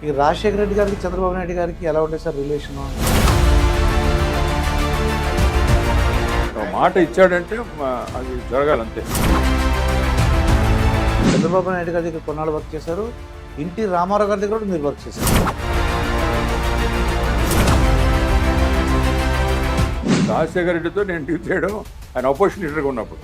ఈ రాజశేఖర రెడ్డి గారికి చంద్రబాబు నాయుడు గారికి ఎలా ఉండే సార్ రిలేషన్? మాట ఇచ్చాడంటే అది జరగాలంతే. చంద్రబాబు నాయుడు గారి దగ్గర కొన్నాళ్ళు వర్క్ చేశారు, ఎన్టీ రామారావు గారి దగ్గర కూడా మీరు వర్క్ చేశారు. రాజశేఖర రెడ్డితో నేను డీల్ చేయడం ఆయన అపోజిషన్ లీడర్గా ఉన్నప్పుడు.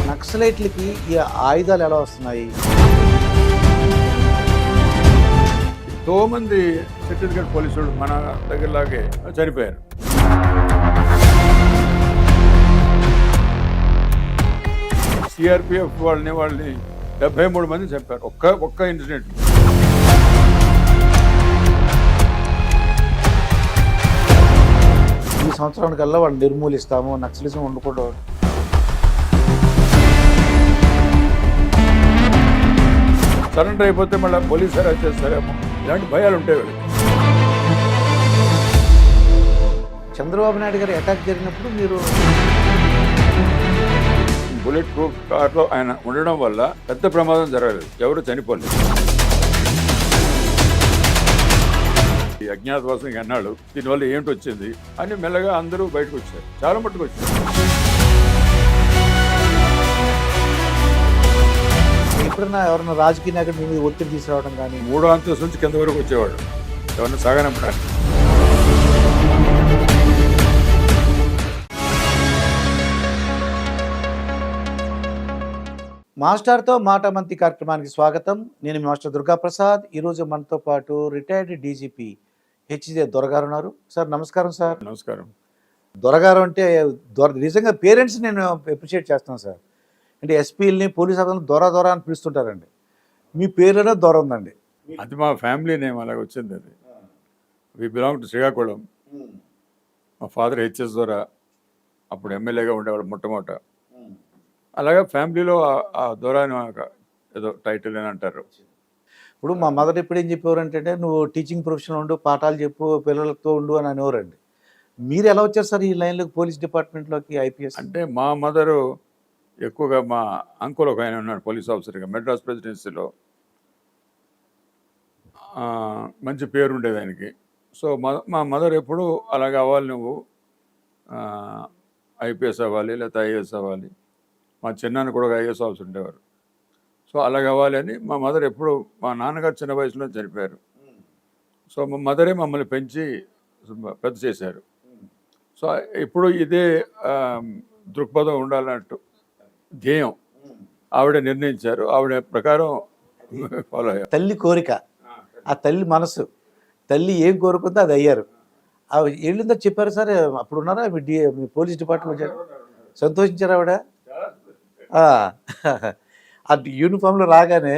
నక్సలైట్లకి ఈ ఆయుధాలు ఎలా వస్తున్నాయి? ఎంతోమంది ఛత్తీస్గఢ్ పోలీసులు మన దగ్గరలాగే చనిపోయారు. సిఆర్పిఎఫ్ వాళ్ళని 73 మంది చంపారు ఒక్క ఇన్సిడెంట్. ఈ సంవత్సరానికల్లా వాళ్ళు నిర్మూలిస్తాము, నక్సలిజం ఉండకూడదు. సరెండర్ అయిపోతే మళ్ళీ పోలీసు అరెస్ట్ చేస్తారేమో, ఇలాంటి భయాలు ఉంటాయి వీళ్ళకి. చంద్రబాబు నాయుడు గారు అటాక్ జరిగినప్పుడు మీరు బుల్లెట్ ప్రూఫ్ కార్లో ఆయన ఉండడం వల్ల పెద్ద ప్రమాదం జరగలేదు, ఎవరు చనిపోలేదు. ఈ అజ్ఞాతవాసం అన్నాడు, దీనివల్ల ఏంటి వచ్చింది అని మెల్లగా అందరూ బయటకు వచ్చారు, చాలా మట్టుకు వచ్చారు. ఎప్పుడన్నా ఎవరన్నా రాజకీయ నాయకుడు మీ మీద ఒత్తిడి తీసుకురావడం కానీ? 3వ అంతస్తు నుంచి కింద వరకు వచ్చేవాడు ఎవరిని సాగనంపడానికి. మాస్టర్తో మాట మంతి కార్యక్రమానికి స్వాగతం. నేను మీ మాస్టర్ దుర్గాప్రసాద్. ఈరోజు మనతో పాటు రిటైర్డ్ డీజీపీ హెచ్జే దొరగారు ఉన్నారు. సార్ నమస్కారం. సార్ నమస్కారం. దొరగారు అంటే నిజంగా పేరెంట్స్ నేను అప్రిషియేట్ చేస్తాను సార్. అంటే ఎస్పీలని పోలీస్ అధికారులు దొర అని పిలుస్తుంటారండి, మీ పేరులోనే దొర ఉందండి. అది మా ఫ్యామిలీ నేమ్ అలాగ వచ్చింది. అది వి బిలాంగ్ టు శ్రీకాకుళం. మా ఫాదర్ హెచ్ఎస్ దొర, అప్పుడు ఎమ్మెల్యేగా ఉండేవాడు మొట్టమొదట. అలాగే ఫ్యామిలీలో ఆ దొర అని ఏదో టైటిల్ అని అంటారు. ఇప్పుడు మా మదర్ ఎప్పుడు ఏం చెప్పేవారు అంటే, నువ్వు టీచింగ్ ప్రొఫెషన్ ఉండు, పాఠాలు చెప్పు, పిల్లలతో ఉండు అని అనేవారండి. మీరు ఎలా వచ్చారు సార్ ఈ లైన్లోకి, పోలీస్ డిపార్ట్మెంట్లోకి, ఐపీఎస్? అంటే మా మదరు ఎక్కువగా, మా అంకుల్ ఒక ఆయన ఉన్నాడు పోలీస్ ఆఫీసర్గా మెడ్రాస్ ప్రెసిడెన్సీలో, మంచి పేరు ఉండేది ఆయనకి. సో మా మదర్ ఎప్పుడు అలాగ అవ్వాలి, నువ్వు ఐపీఎస్ అవ్వాలి లేకపోతే ఐఏఎస్ అవ్వాలి. మా చిన్నాన్న కూడా ఒక ఐఏఎస్ ఆఫీసర్ ఉండేవారు. సో అలాగ అవ్వాలి అని మా మదర్ ఎప్పుడు, మా నాన్నగారు చిన్న వయసులో చనిపోయారు. సో మా మదరే మమ్మల్ని పెంచి పెద్ద చేశారు. సో ఇప్పుడు ఇదే దృక్పథం ఉండాలన్నట్టు ధ్యేయం ఆవిడ నిర్ణయించారు, ఆవిడ ప్రకారం ఫాలో అయ్యారు. తల్లి కోరిక, ఆ తల్లి మనసు, తల్లి ఏం కోరుకుందో అది అయ్యారు. వెళ్ళిందో చెప్పారు సార్. అప్పుడు ఉన్నారా మీ పోలీస్ డిపార్ట్మెంట్? సంతోషించారు ఆవిడ? ఆ యూనిఫామ్లో రాగానే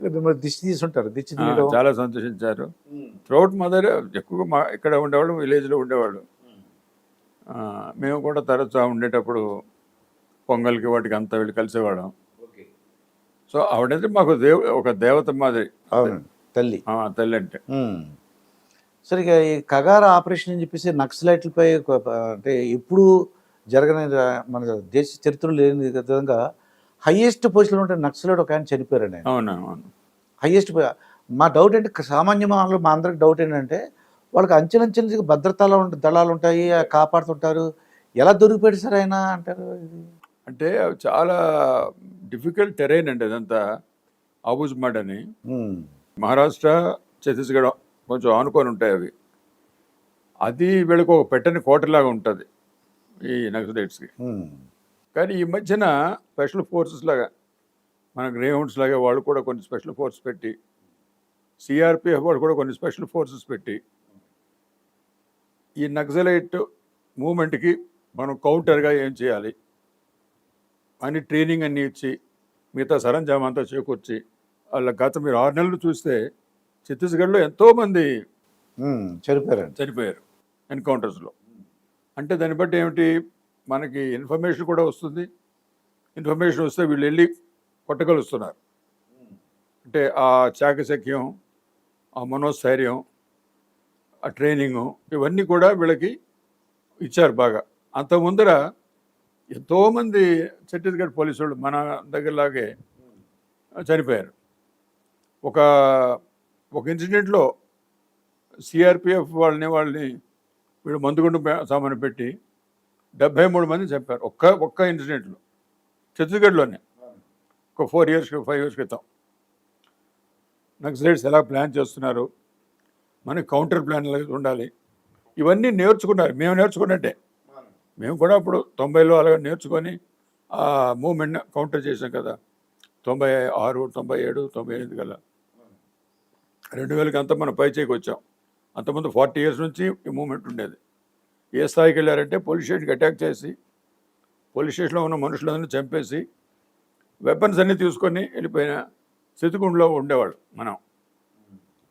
మిమ్మల్ని దిష్టి తీసుంటారు, దిష్టి తీయడం. చాలా సంతోషించారు. త్రూఅవుట్ మదర్ ఎక్కువగా మా ఇక్కడ ఉండేవాళ్ళు, విలేజ్లో ఉండేవాళ్ళు. మేము కూడా తరచు ఉండేటప్పుడు పొంగల్కి వాటికి అంతా వెళ్ళి కలిసేవాళ్ళం. సో ఆవిడైతే మాకు ఒక దేవత మాదిరి. తల్లి తల్లి అంటే. సరిగా ఈ కగార ఆపరేషన్ అని చెప్పేసి నక్సలైట్లపై అంటే ఎప్పుడు జరగని, మన దేశ చరిత్రలో లేని విధంగా హయ్యెస్ట్ పొజిషన్లో ఉంటే నక్సలైట్ ఒక ఆయన చనిపోయారండి. అవునవును. హయ్యెస్ట్. మా డౌట్ అంటే, సామాన్య మానవులు మా అందరికి డౌట్ ఏంటంటే, వాళ్ళకి అంచెలంచెలు భద్రతా దళాలు ఉంటాయి, కాపాడుతుంటారు, ఎలా దొరికిపోయాడు సార్ ఆయన అంటారు? అంటే చాలా డిఫికల్ట్ టెరైన్ అండి అదంతా. ఆబుజ్మడ్ అని మహారాష్ట్ర, ఛత్తీస్గఢ్ కొంచెం ఆనుకొని ఉంటాయి అవి. అది వీళ్ళకి ఒక పెట్టని కోటలాగా ఉంటుంది ఈ నక్సలైట్స్కి. కానీ ఈ మధ్యన స్పెషల్ ఫోర్సెస్ లాగా, మన గ్రేహౌండ్స్ లాగా వాళ్ళు కూడా కొన్ని స్పెషల్ ఫోర్సెస్ పెట్టి, సిఆర్పిఎఫ్ వాళ్ళు కూడా కొన్ని స్పెషల్ ఫోర్సెస్ పెట్టి, ఈ నక్సలైట్ మూమెంట్కి మనం కౌంటర్గా ఏం చేయాలి అని ట్రైనింగ్ అన్నీ ఇచ్చి, మిగతా సరంజామా అంతా చేకూర్చి, వాళ్ళ గత మీరు 6 నెలలు చూస్తే ఛత్తీస్గఢ్లో ఎంతోమంది చనిపోయారు ఎన్కౌంటర్స్లో. అంటే దాన్ని బట్టి ఏమిటి, మనకి ఇన్ఫర్మేషన్ కూడా వస్తుంది. ఇన్ఫర్మేషన్ వస్తే వీళ్ళు వెళ్ళి కొట్టగలుస్తున్నారు. అంటే ఆ చాకచక్యం, ఆ మనోస్థైర్యం, ఆ ట్రైనింగు, ఇవన్నీ కూడా వీళ్ళకి ఇచ్చారు బాగా. అంత ముందర ఎంతోమంది ఛత్తీస్గఢ్ పోలీసు వాళ్ళు మన దగ్గరలాగే చనిపోయారు. ఒక ఒక ఇన్సిడెంట్లో సిఆర్పిఎఫ్ వాళ్ళని వీళ్ళు మందుగుండు సామాను పెట్టి 73 మంది చంపారు ఒక్క ఇన్సిడెంట్లో, ఛత్తీస్గఢ్లోనే. ఒక 5 years క్రితం నక్సలైట్స్ ఎలా ప్లాన్ చేస్తున్నారు, మనకి కౌంటర్ ప్లాన్ ఎలా ఉండాలి, ఇవన్నీ నేర్చుకున్నారు. మేము నేర్చుకున్నట్టే, మేము కూడా అప్పుడు 90లో అలా నేర్చుకొని ఆ మూమెంట్ కౌంటర్ చేసాం కదా. 96, 97, 98 కల్లా 2000కి అంతా మనం పైచేకి వచ్చాం. అంతకుముందు 40 years నుంచి ఈ మూమెంట్ ఉండేది. ఏ స్థాయికి వెళ్ళారంటే పోలీస్ స్టేషన్కి అటాక్ చేసి పోలీస్ స్టేషన్లో ఉన్న మనుషులందరినీ చంపేసి వెపన్స్ అన్నీ తీసుకొని వెళ్ళిపోయిన స్థితిగుండులో ఉండేవాళ్ళు మనం.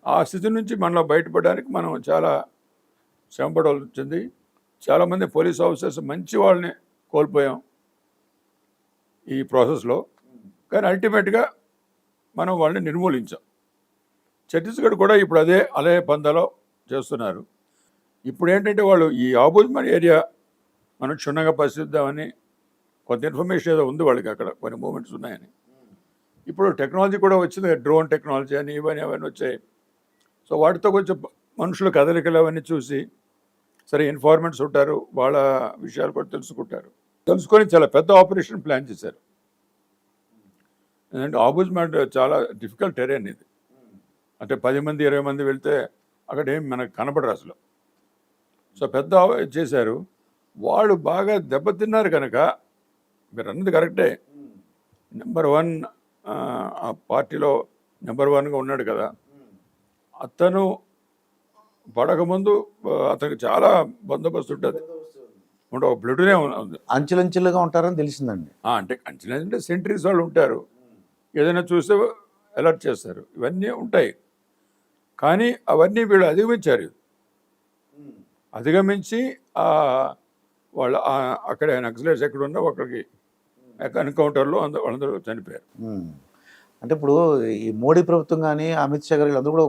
ఆ స్థితి నుంచి మనలో బయటపడడానికి మనం చాలా శ్రమపడాల్సి వచ్చింది. చాలామంది పోలీస్ ఆఫీసర్స్ మంచి వాళ్ళని కోల్పోయాం ఈ ప్రాసెస్లో. కానీ అల్టిమేట్గా మనం వాళ్ళని నిర్మూలించాం. ఛత్తీస్గఢ్ కూడా ఇప్పుడు అదే పందాలో చేస్తున్నారు. ఇప్పుడు ఏంటంటే వాళ్ళు ఈ ఆబూజ్మన్ ఏరియా మనం క్షుణ్ణంగా పరిశీలిద్దామని కొంత ఇన్ఫర్మేషన్ ఏదో ఉంది వాళ్ళకి, అక్కడ కొన్ని మూమెంట్స్ ఉన్నాయని. ఇప్పుడు టెక్నాలజీ కూడా వచ్చింది, డ్రోన్ టెక్నాలజీ అని అవన్నీ వచ్చాయి. సో వాటితో కొంచెం మనుషుల కదలికలు అవన్నీ చూసి సరే ఇన్ఫార్మెంట్స్ ఉంటారు, వాళ్ళ విషయాలు కూడా తెలుసుకొని చాలా పెద్ద ఆపరేషన్ ప్లాన్ చేశారు. ఎందుకంటే ఆబూజ్మన్ చాలా డిఫికల్ట్ టెరెన్ ఇది. అంటే 10 మంది 20 మంది వెళ్తే అక్కడ ఏం మనకు కనపడరు అసలు. సో పెద్ద చేశారు. వాళ్ళు బాగా దెబ్బతిన్నారు కనుక, మీరు అన్నది కరెక్టే, నెంబర్ 1 ఆ పార్టీలో నెంబర్ 1గా ఉన్నాడు కదా, అతను పడకముందు అతనికి చాలా బందోబస్తు ఉంటుంది. ఒక ప్లూటూనే ఉంది. అంచెలంచెలుగా ఉంటారని తెలిసిందండి. అంటే అంటే సెంట్రీస్ వాళ్ళు ఉంటారు, ఏదైనా చూస్తే అలర్ట్ చేస్తారు, ఇవన్నీ ఉంటాయి. కానీ అవన్నీ వీళ్ళు అధిగమించి వాళ్ళు అక్కడ నక్సలైట్స్ ఎక్కడ ఉన్నా ఒకరికి ఎన్కౌంటర్లో వాళ్ళందరూ చనిపోయారు. అంటే ఇప్పుడు ఈ మోడీ ప్రభుత్వం కానీ అమిత్ షా గారు వీళ్ళందరూ కూడా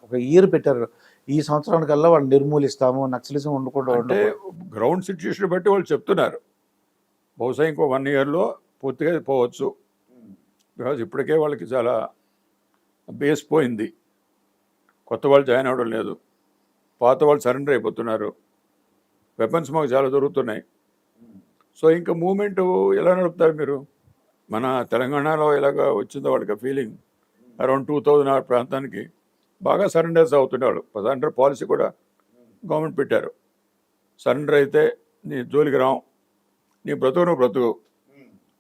ఒక ఇయర్ పెట్టారు, ఈ సంవత్సరానికల్లా వాళ్ళు నిర్మూలిస్తాము, నక్సలిజం ఉండకుండా. అంటే గ్రౌండ్ సిచ్యుయేషన్ బట్టి వాళ్ళు చెప్తున్నారు, బహుశా ఇంకో 1 yearలో పూర్తిగా పోవచ్చు. బికాజ్ ఇప్పటికే వాళ్ళకి చాలా బేస్ పోయింది, కొత్త వాళ్ళు జాయిన్ అవ్వడం లేదు, పాత వాళ్ళు సరెండర్ అయిపోతున్నారు, వెపన్స్ మాకు చాలా దొరుకుతున్నాయి. సో ఇంకా మూమెంట్ ఎలా నడుపుతారు మీరు? మన తెలంగాణలో ఎలాగ వచ్చిందో వాళ్ళకి ఫీలింగ్, అరౌండ్ 2000 ఆ ప్రాంతానికి బాగా సరెండర్స్ అవుతుండేవాళ్ళు. సరెండర్ పాలసీ కూడా గవర్నమెంట్ పెట్టారు. సరెండర్ అయితే నీ జోలికి రాం, నీ బ్రతుకు,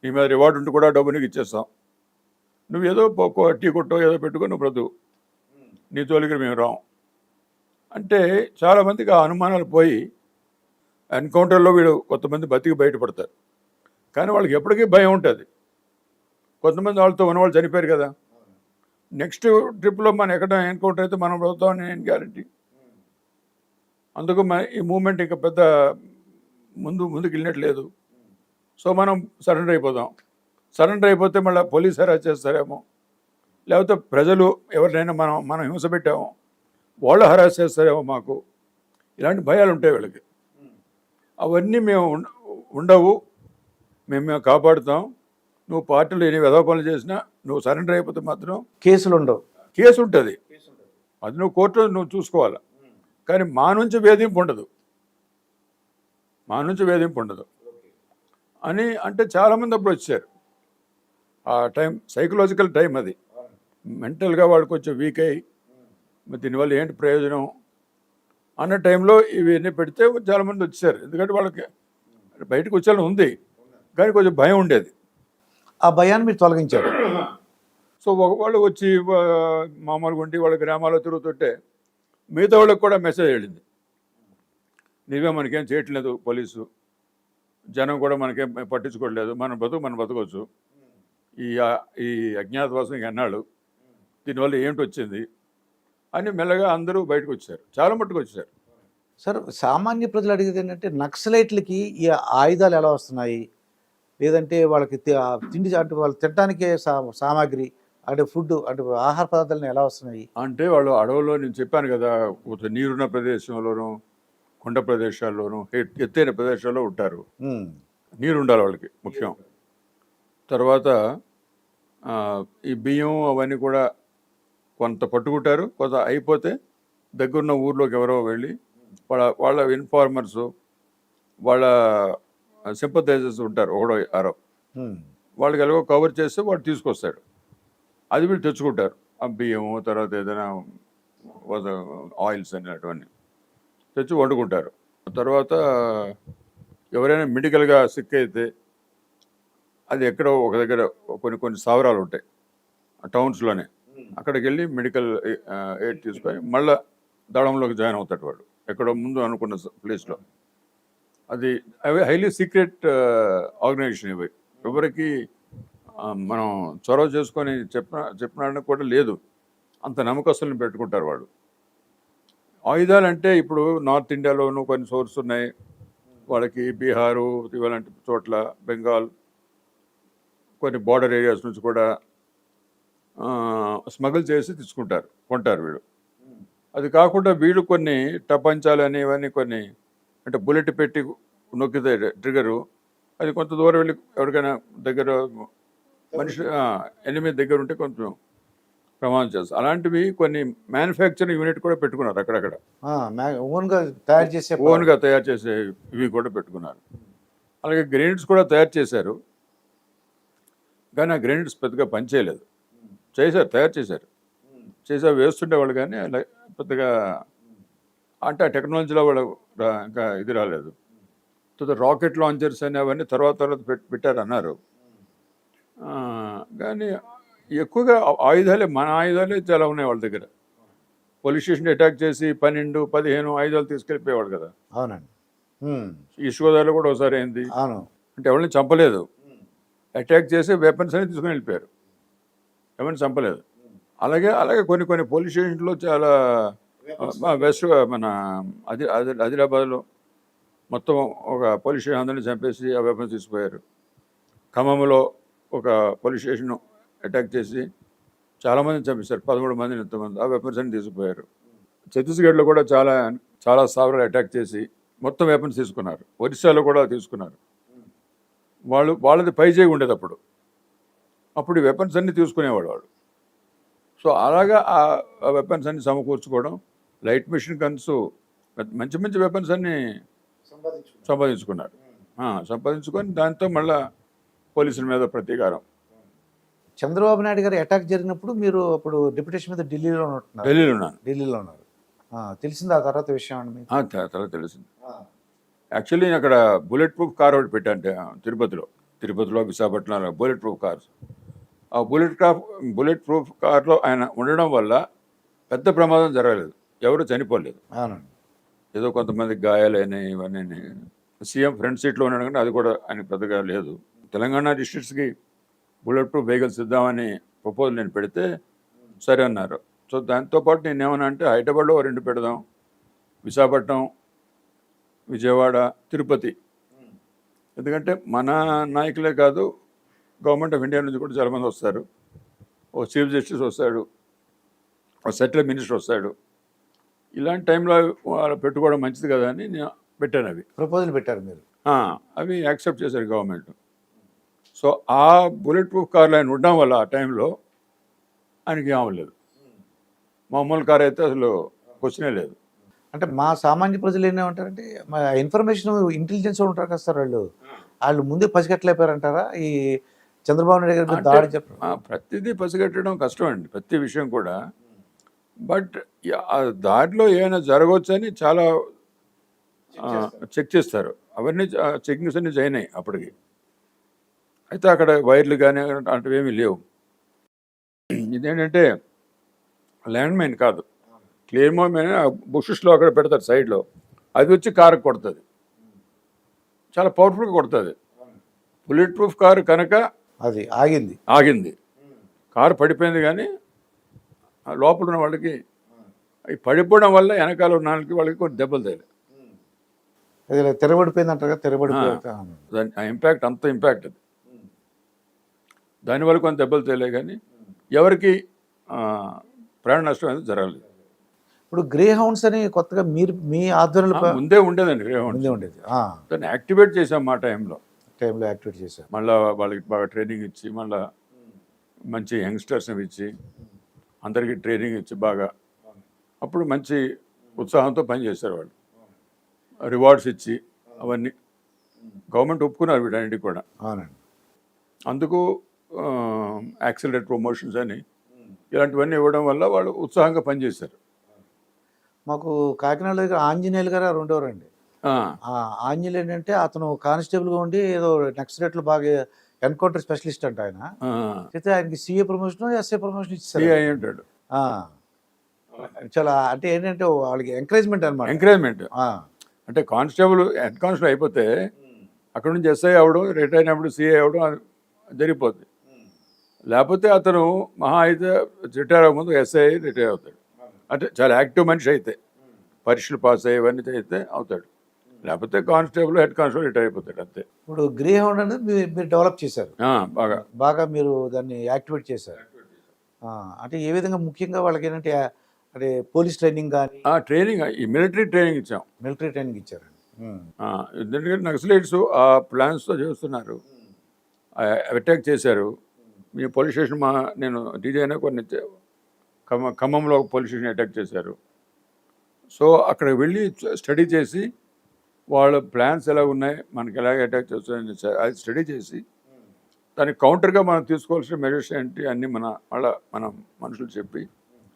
నీ మీద రివార్డు ఉంటూ కూడా డబ్బు నీకు ఇచ్చేస్తాం, నువ్వు ఏదో టీ కొట్టో ఏదో పెట్టుకో, నువ్వు బ్రతుకు, నీ జోలికి మేము రాం అంటే చాలామందికి ఆ అనుమానాలు పోయి ఎన్కౌంటర్లో వీళ్ళు కొంతమంది బతికి బయటపడతారు. కానీ వాళ్ళకి ఎప్పటికీ భయం ఉంటుంది, కొంతమంది వాళ్ళతో ఉన్నవాళ్ళు చనిపోయారు కదా, నెక్స్ట్ ట్రిప్లో మనం ఎక్కడ ఎన్కౌంటర్ అయితే మనం బ్రతుకుతామని నేను గ్యారంటీ. అందుకు ఈ మూమెంట్ ఇంకా పెద్ద ముందుకు వెళ్ళినట్లేదు. సో మనం సరెండర్ అయిపోదాం. సరెండర్ అయిపోతే మళ్ళీ పోలీస్ హెరాస్ చేస్తారేమో, లేకపోతే ప్రజలు ఎవరినైనా మనం హింస పెట్టామో వాళ్ళు హెరాస్ చేస్తారేమో, మాకు ఇలాంటి భయాలు ఉంటాయి వీళ్ళకి. అవన్నీ మేము ఉండవు, మేము కాపాడుతాం. నువ్వు పార్టీలో ఎన్ని వెధవ పనులు చేసినా నువ్వు సరెండర్ అయిపోతే మాత్రం కేసులు ఉండవు. కేసు ఉంటుంది, అది నువ్వు కోర్టులో నువ్వు చూసుకోవాలి. కానీ మా నుంచి వేధింపు ఉండదు అని అంటే చాలామంది అప్పుడు వచ్చారు. ఆ టైం సైకలాజికల్ టైం, అది మెంటల్గా వాడు కొంచెం వీక్ అయ్యి దీనివల్ల ఏంటి ప్రయోజనం అన్న టైంలో ఇవన్నీ పెడితే చాలామంది వచ్చారు. ఎందుకంటే వాళ్ళకి బయటకు వచ్చేలా ఉంది, కానీ కొంచెం భయం ఉండేది. ఆ భయాన్ని మీరు తొలగించారు. సో వాళ్ళు వచ్చి మామూలుగా ఉండి వాళ్ళ గ్రామాల్లో తిరుగుతుంటే మిగతా వాళ్ళకి కూడా మెసేజ్ వెళ్ళింది, నీవే మనకేం చేయట్లేదు పోలీసు, జనం కూడా మనకేం పట్టించుకోవట్లేదు, మనం బతకొచ్చు, ఈ అజ్ఞాతవాసం ఎన్నాళ్ళు, దీనివల్ల ఏంటి వచ్చింది అని మెల్లగా అందరూ బయటకు వచ్చారు, చాలా మట్టుకు వచ్చారు. సార్, సామాన్య ప్రజలు అడిగేది ఏంటంటే నక్సలైట్లకి ఈ ఆయుధాలు ఎలా వస్తున్నాయి, లేదంటే వాళ్ళకి తిండి అంటే వాళ్ళు తినడానికి సామాగ్రి అంటే ఫుడ్ అంటే ఆహార పదార్థాలను ఎలా వస్తున్నాయి అంటే వాళ్ళు అడవుల్లో, నేను చెప్పాను కదా, నీరున్న ప్రదేశంలోనూ కొండ ప్రదేశాల్లోనూ ఎత్తైన ప్రదేశాల్లో ఉంటారు. నీరు ఉండాలి వాళ్ళకి ముఖ్యం. తర్వాత ఈ బియ్యం అవన్నీ కూడా కొంత పట్టుకుంటారు, కొంత అయిపోతే దగ్గరున్న ఊర్లోకి ఎవరో వెళ్ళి వాళ్ళ ఇన్ఫార్మర్సు, వాళ్ళ సింపథైజర్స్ ఉంటారు, ఒకడో ఆరో, వాళ్ళకి ఎలాగో కవర్ చేస్తే వాడు తీసుకొస్తాడు. అది వీళ్ళు తెచ్చుకుంటారు, ఆ బియ్యము, తర్వాత ఏదైనా ఆయిల్స్ అని అటువంటి తెచ్చి వండుకుంటారు. తర్వాత ఎవరైనా మెడికల్గా సిక్ అయితే అది ఎక్కడో ఒక దగ్గర కొన్ని స్థావరాలు ఉంటాయి టౌన్స్లోనే, అక్కడికి వెళ్ళి మెడికల్ ఎయిడ్ తీసుకొని మళ్ళీ దళంలోకి జాయిన్ అవుతాడు వాడు, ఎక్కడో ముందు అనుకున్న ప్లేస్లో. అవి హైలీ సీక్రెట్ ఆర్గనైజేషన్. ఇవి ఎవరికి మనం చొరవ చేసుకొని చెప్పినాడని కూడా లేదు, అంత నమ్మకస్తులను పెట్టుకుంటారు వాళ్ళు. ఆయుధాలు అంటే ఇప్పుడు నార్త్ ఇండియాలోనూ కొన్ని సోర్స్ ఉన్నాయి వాళ్ళకి, బీహారు ఇలాంటి చోట్ల, బెంగాల్, కొన్ని బార్డర్ ఏరియాస్ నుంచి కూడా స్మగుల్ చేసి కొంటారు వీళ్ళు. అది కాకుండా వీళ్ళు కొన్ని టపంచాలు అని ఇవన్నీ కొన్ని, అంటే బుల్లెట్ పెట్టి నొక్కితే ట్రిగరు, అది కొంత దూరం వెళ్ళి ఎవరికైనా దగ్గర మనిషి ఎనిమిది దగ్గర ఉంటే కొంచెం ప్రమాదం చేస్తారు. అలాంటివి కొన్ని మ్యానుఫ్యాక్చరింగ్ యూనిట్ కూడా పెట్టుకున్నారు అక్కడక్కడ, ఓన్గా తయారు చేసే ఇవి కూడా పెట్టుకున్నారు. అలాగే గ్రెనేడ్స్ కూడా తయారు చేశారు, కానీ ఆ గ్రెనేడ్స్ పెద్దగా పనిచేయలేదు. తయారు చేశారు వేస్తుండేవాళ్ళు, కానీ అలా పెద్దగా అంటే ఆ టెక్నాలజీలో వాళ్ళు ఇంకా ఇది రాలేదు. తర్వాత రాకెట్ లాంచర్స్ అని అవన్నీ తర్వాత పెట్టారు అన్నారు, కానీ ఎక్కువగా మన ఆయుధాలే చాలా ఉన్నాయి వాళ్ళ దగ్గర. పోలీస్ స్టేషన్ అటాక్ చేసి 12-15 ఆయుధాలు తీసుకెళ్ళిపోయేవాడు కదా. అవునండి. ఈస్ట్ గోదావరిలో కూడా ఒకసారి అయింది. అంటే ఎవరిని చంపలేదు, అటాక్ చేసి వెపన్స్ అని తీసుకుని వెళ్ళిపోయారు, ఎవరిని చంపలేదు. అలాగే కొన్ని పోలీస్ స్టేషన్లో చాలా, వెస్ట్ మన ఆదిలాబాద్లో మొత్తం ఒక పోలీస్ స్టేషన్ అందరినీ చంపేసి ఆ వెపన్స్ తీసుకుపోయారు. ఖమ్మంలో ఒక పోలీస్ స్టేషన్ అటాక్ చేసి చాలామందిని చంపేశారు, 13 మందిని, ఎంతమంది, ఆ వెపన్స్ అన్ని తీసుకుపోయారు. ఛత్తీస్గఢ్లో కూడా చాలా స్థావరాలు అటాక్ చేసి మొత్తం వెపన్స్ తీసుకున్నారు. ఒరిస్సాలో కూడా తీసుకున్నారు. వాళ్ళది పైచేయి ఉండేది అప్పుడు ఈ వెపన్స్ అన్నీ తీసుకునేవాడు వాడు. సో అలాగా ఆ వెపన్స్ అన్ని సమకూర్చుకోవడం, లైట్ మిషన్ గన్స్, మంచి వెపన్స్ అన్ని సంపాదించుకొని దాంతో మళ్ళా పోలీసుల మీద ప్రతీకారం. చంద్రబాబు నాయుడు గారు అటాక్ జరిగినప్పుడు మీరు అప్పుడు డిప్యూటేషన్ మీద ఢిల్లీలో ఉన్నారు. తెలిసింది ఆ తర్వాత విషయం అండి మీకు? తర్వాత తెలిసింది. యాక్చువల్లీ నేను అక్కడ బుల్లెట్ ప్రూఫ్ కార్ ఒకటి పెట్టాను తిరుపతిలో, విశాఖపట్నంలో బుల్లెట్ ప్రూఫ్ కార్స్. ఆ బుల్లెట్ ప్రూఫ్ కార్లో ఆయన ఉండడం వల్ల పెద్ద ప్రమాదం జరగలేదు, ఎవరు చనిపోలేదు. ఏదో కొంతమందికి గాయాలైనాయి, ఇవన్నీ. సీఎం ఫ్రంట్ సీట్లో ఉన్నాడు, కానీ అది కూడా ఆయన పెద్దగా లేదు. తెలంగాణ డిస్ట్రిక్ట్స్కి బుల్లెట్ ప్రూఫ్ వెహికల్స్ ఇద్దామని ప్రపోజల్ నేను పెడితే సరే అన్నారు. సో దాంతోపాటు నేను ఏమన్నా అంటే హైదరాబాద్లో 2 పెడదాం, విశాఖపట్నం, విజయవాడ, తిరుపతి. ఎందుకంటే మన నాయకులే కాదు, గవర్నమెంట్ ఆఫ్ ఇండియా నుంచి కూడా చాలామంది వస్తారు. ఓ చీఫ్ జస్టిస్ వస్తాడు, ఓ సెటిల్ మినిస్టర్ వస్తాడు. ఇలాంటి టైంలో వాళ్ళు పెట్టుకోవడం మంచిది కదా అని నేను పెట్టాను. అవి ప్రపోజల్ పెట్టారు మీరు? అవి యాక్సెప్ట్ చేశారు గవర్నమెంట్. సో ఆ బుల్లెట్ ప్రూఫ్ కార్లు ఆయన ఉండడం వల్ల ఆ టైంలో ఆయనకి ఏమలేదు. మామూలు కార్ అయితే అసలు క్వశ్చనే లేదు. అంటే మా సామాన్య ప్రజలు ఏమంటారంటే, మా ఇన్ఫర్మేషన్ ఇంటెలిజెన్స్ ఉంటారు కదా సార్, వాళ్ళు ముందే పసిగట్టలేపారంటారా ఈ చంద్రబాబు నాయుడు గారి దాడి? చెప్పారు ప్రతిదీ పసిగట్టడం కష్టం అండి, ప్రతి విషయం కూడా. బట్ ఆ దాడిలో ఏమైనా జరగవచ్చని చాలా చెక్ చేస్తారు. అవన్నీ చెకింగ్స్ అన్నీ అయినాయి అప్పటికి. అయితే అక్కడ వైర్లు కానీ అలాంటివి ఏమీ లేవు. ఇదేంటంటే ల్యాండ్ మైన్ కాదు, క్లేమో మైన్. బుషెస్లో అక్కడ పెడతారు సైడ్లో, అది వచ్చి కారు కొడుతుంది, చాలా పవర్ఫుల్గా కొడుతుంది. బుల్లెట్ ప్రూఫ్ కారు కనుక అది ఆగింది, కారు పడిపోయింది. కానీ లోపల ఉన్న వాళ్ళకి పడిపోవడం వల్ల వెనకాల ఉన్న వాళ్ళకి కొన్ని దెబ్బలు తగిలాయి. తెరబడిపోయింది అంటారు కదా, దాని ఇంపాక్ట్ అంత ఇంపాక్ట్ అది. దానివల్ల కొన్ని దెబ్బలు తగిలాయి, కానీ ఎవరికి ప్రాణ నష్టం అనేది జరగలేదు. ఇప్పుడు గ్రే హౌండ్స్ అని కొత్తగా మీ ఆధ్వర్యంలో ముందే ఉండేదండి గ్రే హౌండ్స్. ఉండేది. దాన్ని యాక్టివేట్ చేసాం మా టైంలో. టైంలో యాక్టివేట్ చేశారు. మళ్ళీ వాళ్ళకి బాగా ట్రైనింగ్ ఇచ్చి, మళ్ళీ మంచి యంగ్స్టర్స్ని ఇచ్చి, అందరికీ ట్రైనింగ్ ఇచ్చి బాగా, అప్పుడు మంచి ఉత్సాహంతో పనిచేశారు వాళ్ళు. రివార్డ్స్ ఇచ్చి అవన్నీ గవర్నమెంట్ ఒప్పుకున్నారు వీటన్నిటికి కూడా. అవునండి. అందుకు యాక్సిలరేట్ ప్రమోషన్స్ అని ఇలాంటివన్నీ ఇవ్వడం వల్ల వాళ్ళు ఉత్సాహంగా పనిచేశారు. మాకు కాకినాడ దగ్గర ఆంజనేయులు గారు ఉండేవారండి. ఆ, ఆంజనేయులు ఏంటంటే అతను కానిస్టేబుల్గా ఉండి ఏదో నక్సలైట్లు బాగా ఎన్కౌంటర్ స్పెషలిస్ట్ అంట ఆయన. ఆ, అయితే ఆయనకి సిఏ ప్రమోషన్, ఎస్ఏ ప్రమోషన్ ఇచ్చారు. CI అయి ఉంటాడు. చాలా అంటే ఏంటంటే వాళ్ళకి ఎంకరేజ్మెంట్ అనమాట. ఎంకరేజ్మెంట్ అంటే కానిస్టేబుల్, హెడ్ కానిస్టేబుల్ అయిపోతే అక్కడ నుంచి SI అవ్వడం, రిటైర్ అయినప్పుడు CI అవ్వడం అది జరిగిపోద్ది. లేకపోతే అతను మహా అయితే రిటైర్ అవ్వముందు SI రిటైర్ అవుతాడు. అంటే చాలా యాక్టివ్ మనిషి అయితే, పరీక్షలు పాస్ అయ్యి ఇవన్నీ అయితే అవుతాడు. లేకపోతే కానిస్టేబుల్, హెడ్ కానిస్టేబుల్ రిటైర్ అయిపోతాడు అంతే. ఇప్పుడు గ్రే హౌండ్ అనేది మీరు డెవలప్ చేశారు. బాగా బాగా మీరు దాన్ని యాక్టివేట్ చేశారు. అంటే ఏ విధంగా ముఖ్యంగా వాళ్ళకి ఏంటంటే అంటే పోలీస్ ట్రైనింగ్ కానీ ట్రైనింగ్, ఈ మిలిటరీ ట్రైనింగ్ ఇచ్చాం. మిలిటరీ ట్రైనింగ్ ఇచ్చారండి. ఎందుకంటే నక్సలైట్స్ ఆ ప్లాన్స్తో చేస్తున్నారు, అటాక్ చేశారు. మీ పోలీస్ స్టేషన్ నేను డీజీ అయినా కొన్ని ఖమ్మంలో పోలీస్ స్టేషన్ అటాక్ చేశారు. సో అక్కడ వెళ్ళి స్టడీ చేసి వాళ్ళ ప్లాన్స్ ఎలా ఉన్నాయి, మనకి ఎలాగ అటాక్ చేస్తారని అది స్టడీ చేసి దానికి కౌంటర్గా మనం తీసుకోవాల్సిన మెజర్స్ ఏంటి అన్నీ మనం మనుషులు చెప్పి,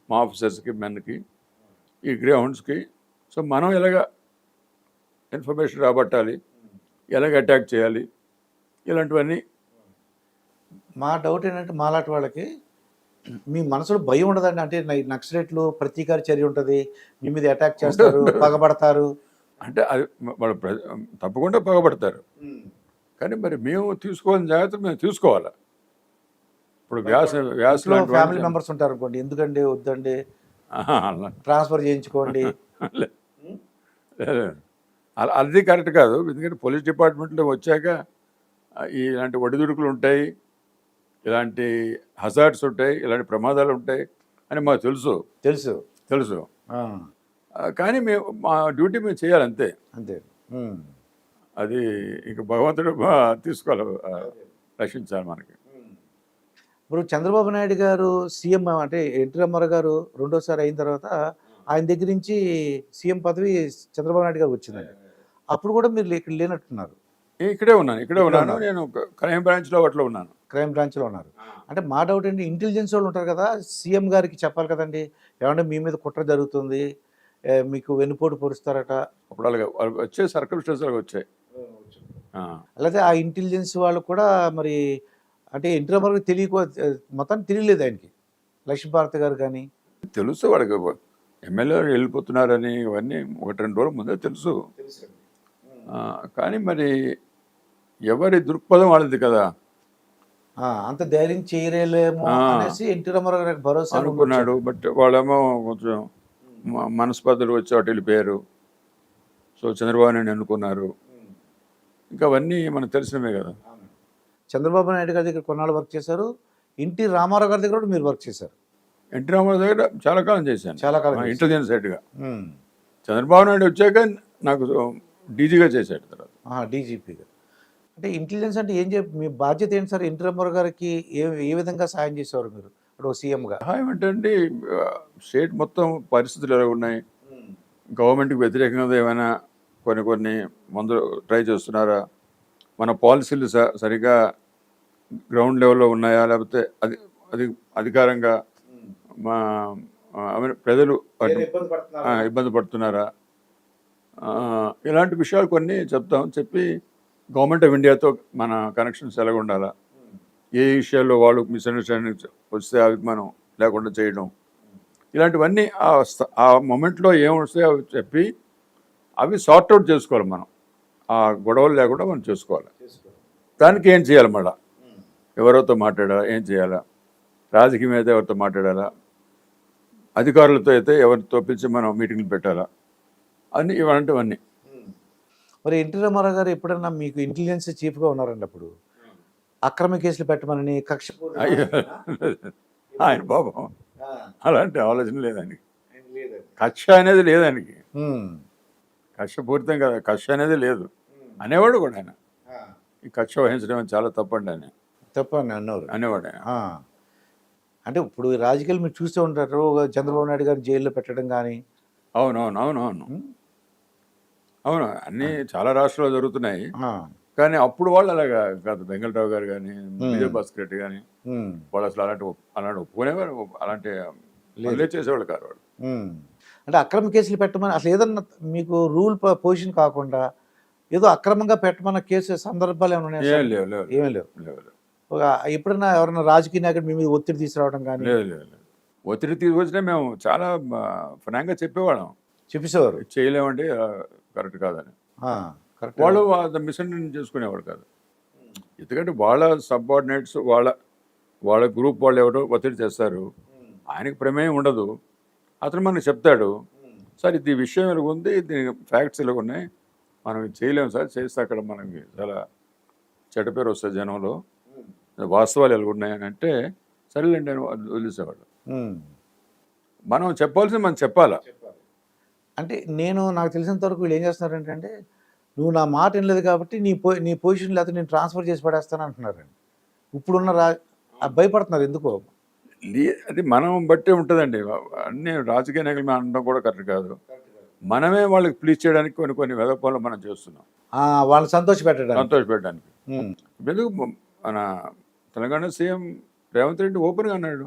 మా ఆఫీసర్స్కి, మెన్కి, ఈ గ్రౌండ్స్కి, సో మనం ఎలాగ ఇన్ఫర్మేషన్ రాబట్టాలి, ఎలాగ అటాక్ చేయాలి, ఇలాంటివన్నీ. మా డౌట్ ఏంటంటే మాలాంటి వాళ్ళకి మీ మనసులో భయం ఉండదండి? అంటే నక్సలైట్లు ప్రతీకార చర్య ఉంటుంది, మీ మీద అటాక్ చేస్తారు, పగబడతారు అంటే అది వాళ్ళు తప్పకుండా పగబడతారు. కానీ మరి మేము తీసుకోవాల్సిన జాగ్రత్తలు మేము తీసుకోవాలి. ఇప్పుడు వ్యాసులో ఫ్యామిలీ మెంబర్స్ ఉంటారు అనుకోండి, ఎందుకండి వద్దండి ట్రాన్స్ఫర్ చేయించుకోండి. అది కరెక్ట్ కాదు. ఎందుకంటే పోలీస్ డిపార్ట్మెంట్లో వచ్చాక ఇలాంటి ఒడిదుడుకులు ఉంటాయి, ఇలాంటి హజార్డ్స్ ఉంటాయి, ఇలాంటి ప్రమాదాలు ఉంటాయి అని మాకు తెలుసు తెలుసు తెలుసు కానీ మేము మా డ్యూటీ మేము చేయాలి అంతే. అంతే. అది ఇంక భగవంతుడు తీసుకోవాలి, రక్షించాలి మనకి. ఇప్పుడు చంద్రబాబు నాయుడు గారు సీఎం అంటే ఎన్టీ రామారావు గారు రెండోసారి అయిన తర్వాత ఆయన దగ్గర నుంచి సీఎం పదవి చంద్రబాబు నాయుడు గారు వచ్చిందండి. అప్పుడు కూడా మీరు ఇక్కడ లేనట్టున్నారు. ఇక్కడే ఉన్నాను. నేను క్రైమ్ బ్రాంచ్లో అట్లా ఉన్నాను. క్రైమ్ బ్రాంచ్లో ఉన్నారు. అంటే మా డౌట్ ఏంటి, ఇంటెలిజెన్స్ వాళ్ళు ఉంటారు కదా, సీఎం గారికి చెప్పాలి కదండి, ఏమంటే మీ మీద కుట్ర జరుగుతుంది, మీకు వెన్నుపోటు పొరుస్తారట. అప్పుడు అలాగే వచ్చే సర్కమ్స్టెన్సెస్ వచ్చాయి. అలాగే ఆ ఇంటెలిజెన్స్ వాళ్ళు కూడా మరి అంటే ఎన్టీ రామారావు తెలియక మొత్తానికి తెలియలేదు ఆయనకి, లక్ష్మీభారతి గారు కానీ తెలుసు వాళ్ళకి, ఎమ్మెల్యే వెళ్ళిపోతున్నారని ఇవన్నీ 1-2 రోజుల ముందే తెలుసు. కానీ మరి ఎవరి దృక్పథం వాళ్ళది కదా, అంత ధైర్యం చేయలేమో అనేసి ఎన్టీ రామారావు గారికి భరోసా అనుకున్నాడు. బట్ వాళ్ళేమో కొంచెం మనస్పర్ధలు వచ్చి అటు వెళ్ళిపోయారు. సో చంద్రబాబు నాయుడు అనుకున్నారు. ఇంకా అవన్నీ మనకు తెలిసినవే కదా. చంద్రబాబు నాయుడు గారి దగ్గర కొన్నాళ్ళు వర్క్ చేశారు, ఎన్టీ రామారావు గారి దగ్గర కూడా మీరు వర్క్ చేశారు. ఎన్టీ రామారావు దగ్గర చాలా కాలం చేశాను, చాలా కాలం ఇంటెలిజెన్స్ హెడ్గా. చంద్రబాబు నాయుడు వచ్చాక నాకు డీజీగా చేశాడు తర్వాత. డీజీపీగా. అంటే ఇంటెలిజెన్స్ అంటే ఏం మీ బాధ్యత ఏంటి సార్? ఎన్టీ రామారావు గారికి ఏ విధంగా సహాయం చేసేవారు మీరు ఇప్పుడు సీఎంగా? సహాయం ఏంటంటే స్టేట్ మొత్తం పరిస్థితులు ఎలా ఉన్నాయి, గవర్నమెంట్కి వ్యతిరేకంగా ఏమైనా కొన్ని మందులు ట్రై చేస్తున్నారా, మన పాలసీలు సరిగా గ్రౌండ్ లెవెల్లో ఉన్నాయా, లేకపోతే అది అధికారంగా మా ప్రజలు ఇబ్బంది పడుతున్నారా, ఇలాంటి విషయాలు కొన్ని చెప్పి గవర్నమెంట్ ఆఫ్ ఇండియాతో మన కనెక్షన్స్ ఎలాగ ఉండాలా, ఏ విషయాల్లో వాళ్ళు మిస్అండర్స్టాండింగ్ వస్తే అవి మనం లేకుండా చేయడం, ఇలాంటివన్నీ ఆ మొమెంట్లో ఏమొస్తాయో అవి చెప్పి అవి సార్ట్అవుట్ చేసుకోవాలి. మనం ఆ గొడవలు లేకుండా మనం చేసుకోవాలి. దానికి ఏం చేయాలి, మళ్ళీ ఎవరితో మాట్లాడాలా, ఏం చేయాలా, రాజకీయం అయితే ఎవరితో మాట్లాడాలా, అధికారులతో అయితే ఎవరితో పిలిచి మనం మీటింగ్లు పెట్టాలా, అన్నీ ఇలాంటివన్నీ. మరి ఎన్టీ రామారావు గారు ఎప్పుడన్నా మీకు ఇంటెలిజెన్స్ చీఫ్గా ఉన్నారండి, అప్పుడు అక్రమ కేసులు పెట్టమని కక్ష ఆయన పాపం అలాంటి ఆలోచన లేదానికి, కక్ష అనేది లేదానికి, కక్ష పూరితం కదా, కక్ష అనేది లేదు అనేవాడు కూడా ఆయన. ఈ కక్ష వహించడం చాలా తప్పండి అని తప్పని అన్నారు. అనేవాడు ఆయన. ఆ. అంటే ఇప్పుడు ఈ రాజకీయాలు మీరు చూస్తూ ఉంటారు, చంద్రబాబు నాయుడు గారు జైల్లో పెట్టడం కానీ. అవునవును అవునవును అవును, అన్నీ చాలా రాష్ట్రాల్లో జరుగుతున్నాయి. కానీ అప్పుడు వాళ్ళు అలాగా కాదు. వెంకటరావు గారు కానీ, విజయభాస్కర్ రెడ్డి కానీ, వాళ్ళు అసలు అలాంటి ఒప్పుకునేవారు, అలాంటి పనులే చేసేవాళ్ళు కాదు వాళ్ళు. అంటే అక్రమ కేసులు పెట్టమని అసలు ఏదన్నా మీకు రూల్ పొజిషన్ కాకుండా ఏదో అక్రమంగా పెట్టమన్న కేసు సందర్భాలు ఏమైనా ఉన్నాయా? ఏం లేవు లేవు ఏమీ లేవు. లేవు లేవు ఒక ఎప్పుడైనా ఎవరైనా రాజకీయ నాయకుడు మీ మీద ఒత్తిడి తీసుకురావడం కానీ లేదు లేదు లేదు. ఒత్తిడి తీసుకొచ్చినా మేము చాలా ఫ్రాంక్గా చెప్పేవాళ్ళం, చెప్పేసేవారు? చేయలేమండి, కరెక్ట్ కాదని. కరెక్ట్. వాళ్ళు మిస్అండర్స్టాండింగ్ చేసుకునేవాడు కాదు. ఎందుకంటే వాళ్ళ సబార్డినేట్స్ వాళ్ళ గ్రూప్ వాళ్ళు ఎవరో ఒత్తిడి చేస్తారు, ఆయనకు ప్రమేయం ఉండదు, అతను మనకు చెప్తాడు, సార్ ఇది విషయం ఇలాగ ఉంది, దీని ఫ్యాక్ట్స్ ఇలాగ ఉన్నాయి, మనం ఇది చేయలేము సార్, చేస్తే అక్కడ మనకి చాలా చెడ్డ పేరు వస్తుంది జనంలో, వాస్తవాలు ఎలాగ ఉన్నాయని అంటే సరేలేండి అని వదిలేసేవాడు. మనం చెప్పాల్సింది మనం చెప్పాలా. అంటే నాకు తెలిసినంత వరకు వీళ్ళు ఏం చేస్తున్నారంటే అంటే నువ్వు నా మాట వినలేదు కాబట్టి నీ పొజిషన్ లేకపోతే నేను ట్రాన్స్ఫర్ చేసి పడేస్తాను అంటున్నారండి. ఇప్పుడున్న భయపడుతున్నారు ఎందుకో. అది మనం బట్టే ఉంటుందండి. అన్ని రాజకీయ నాయకులు మనం అనడం కూడా కరెక్ట్ కాదు. మనమే వాళ్ళకి ప్లీజ్ చేయడానికి కొన్ని వెధ పనులు మనం చేస్తున్నాం, వాళ్ళని సంతోషపెట్టడానికి. ఎందుకు మన తెలంగాణ సీఎం రేవంత్ రెడ్డి ఓపెన్గా అన్నాడు,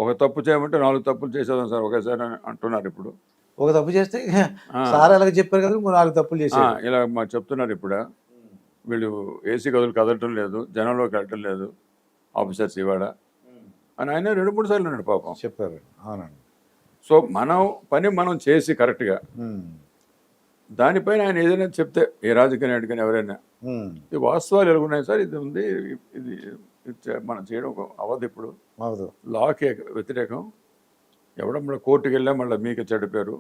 ఒక తప్పు చేయమంటే 4 తప్పులు చేసేదాం సార్ ఒకేసారి అంటున్నారు. ఇప్పుడు ఒక తప్పు చేస్తే సార్ అలాగే చెప్పారు కదా, 4 తప్పులు చేశారు ఇలా మాకు చెప్తున్నారు. ఇప్పుడు వీళ్ళు ఏసీ గదులు కదలటం లేదు, జనంలోకి వెళ్ళటం లేదు ఆఫీసర్స్ ఇవాడ అని ఆయన 2-3 సార్లు అన్నాడు పాపం, చెప్పారు. అవునండి. సో మనం పని మనం చేసి కరెక్ట్గా దానిపైన ఆయన ఏదైనా చెప్తే, ఏ రాజకీయ నాయుడు కానీ ఎవరైనా ఈ వాస్తవాలు ఎలాగున్నాయి సార్, ఇది ఉంది, ఇది మనం చేయడం అవ్వదు, ఇప్పుడు లాకి వ్యతిరేకం, ఎవడం మళ్ళీ కోర్టుకు వెళ్ళా మళ్ళీ మీకు చెడిపోయారు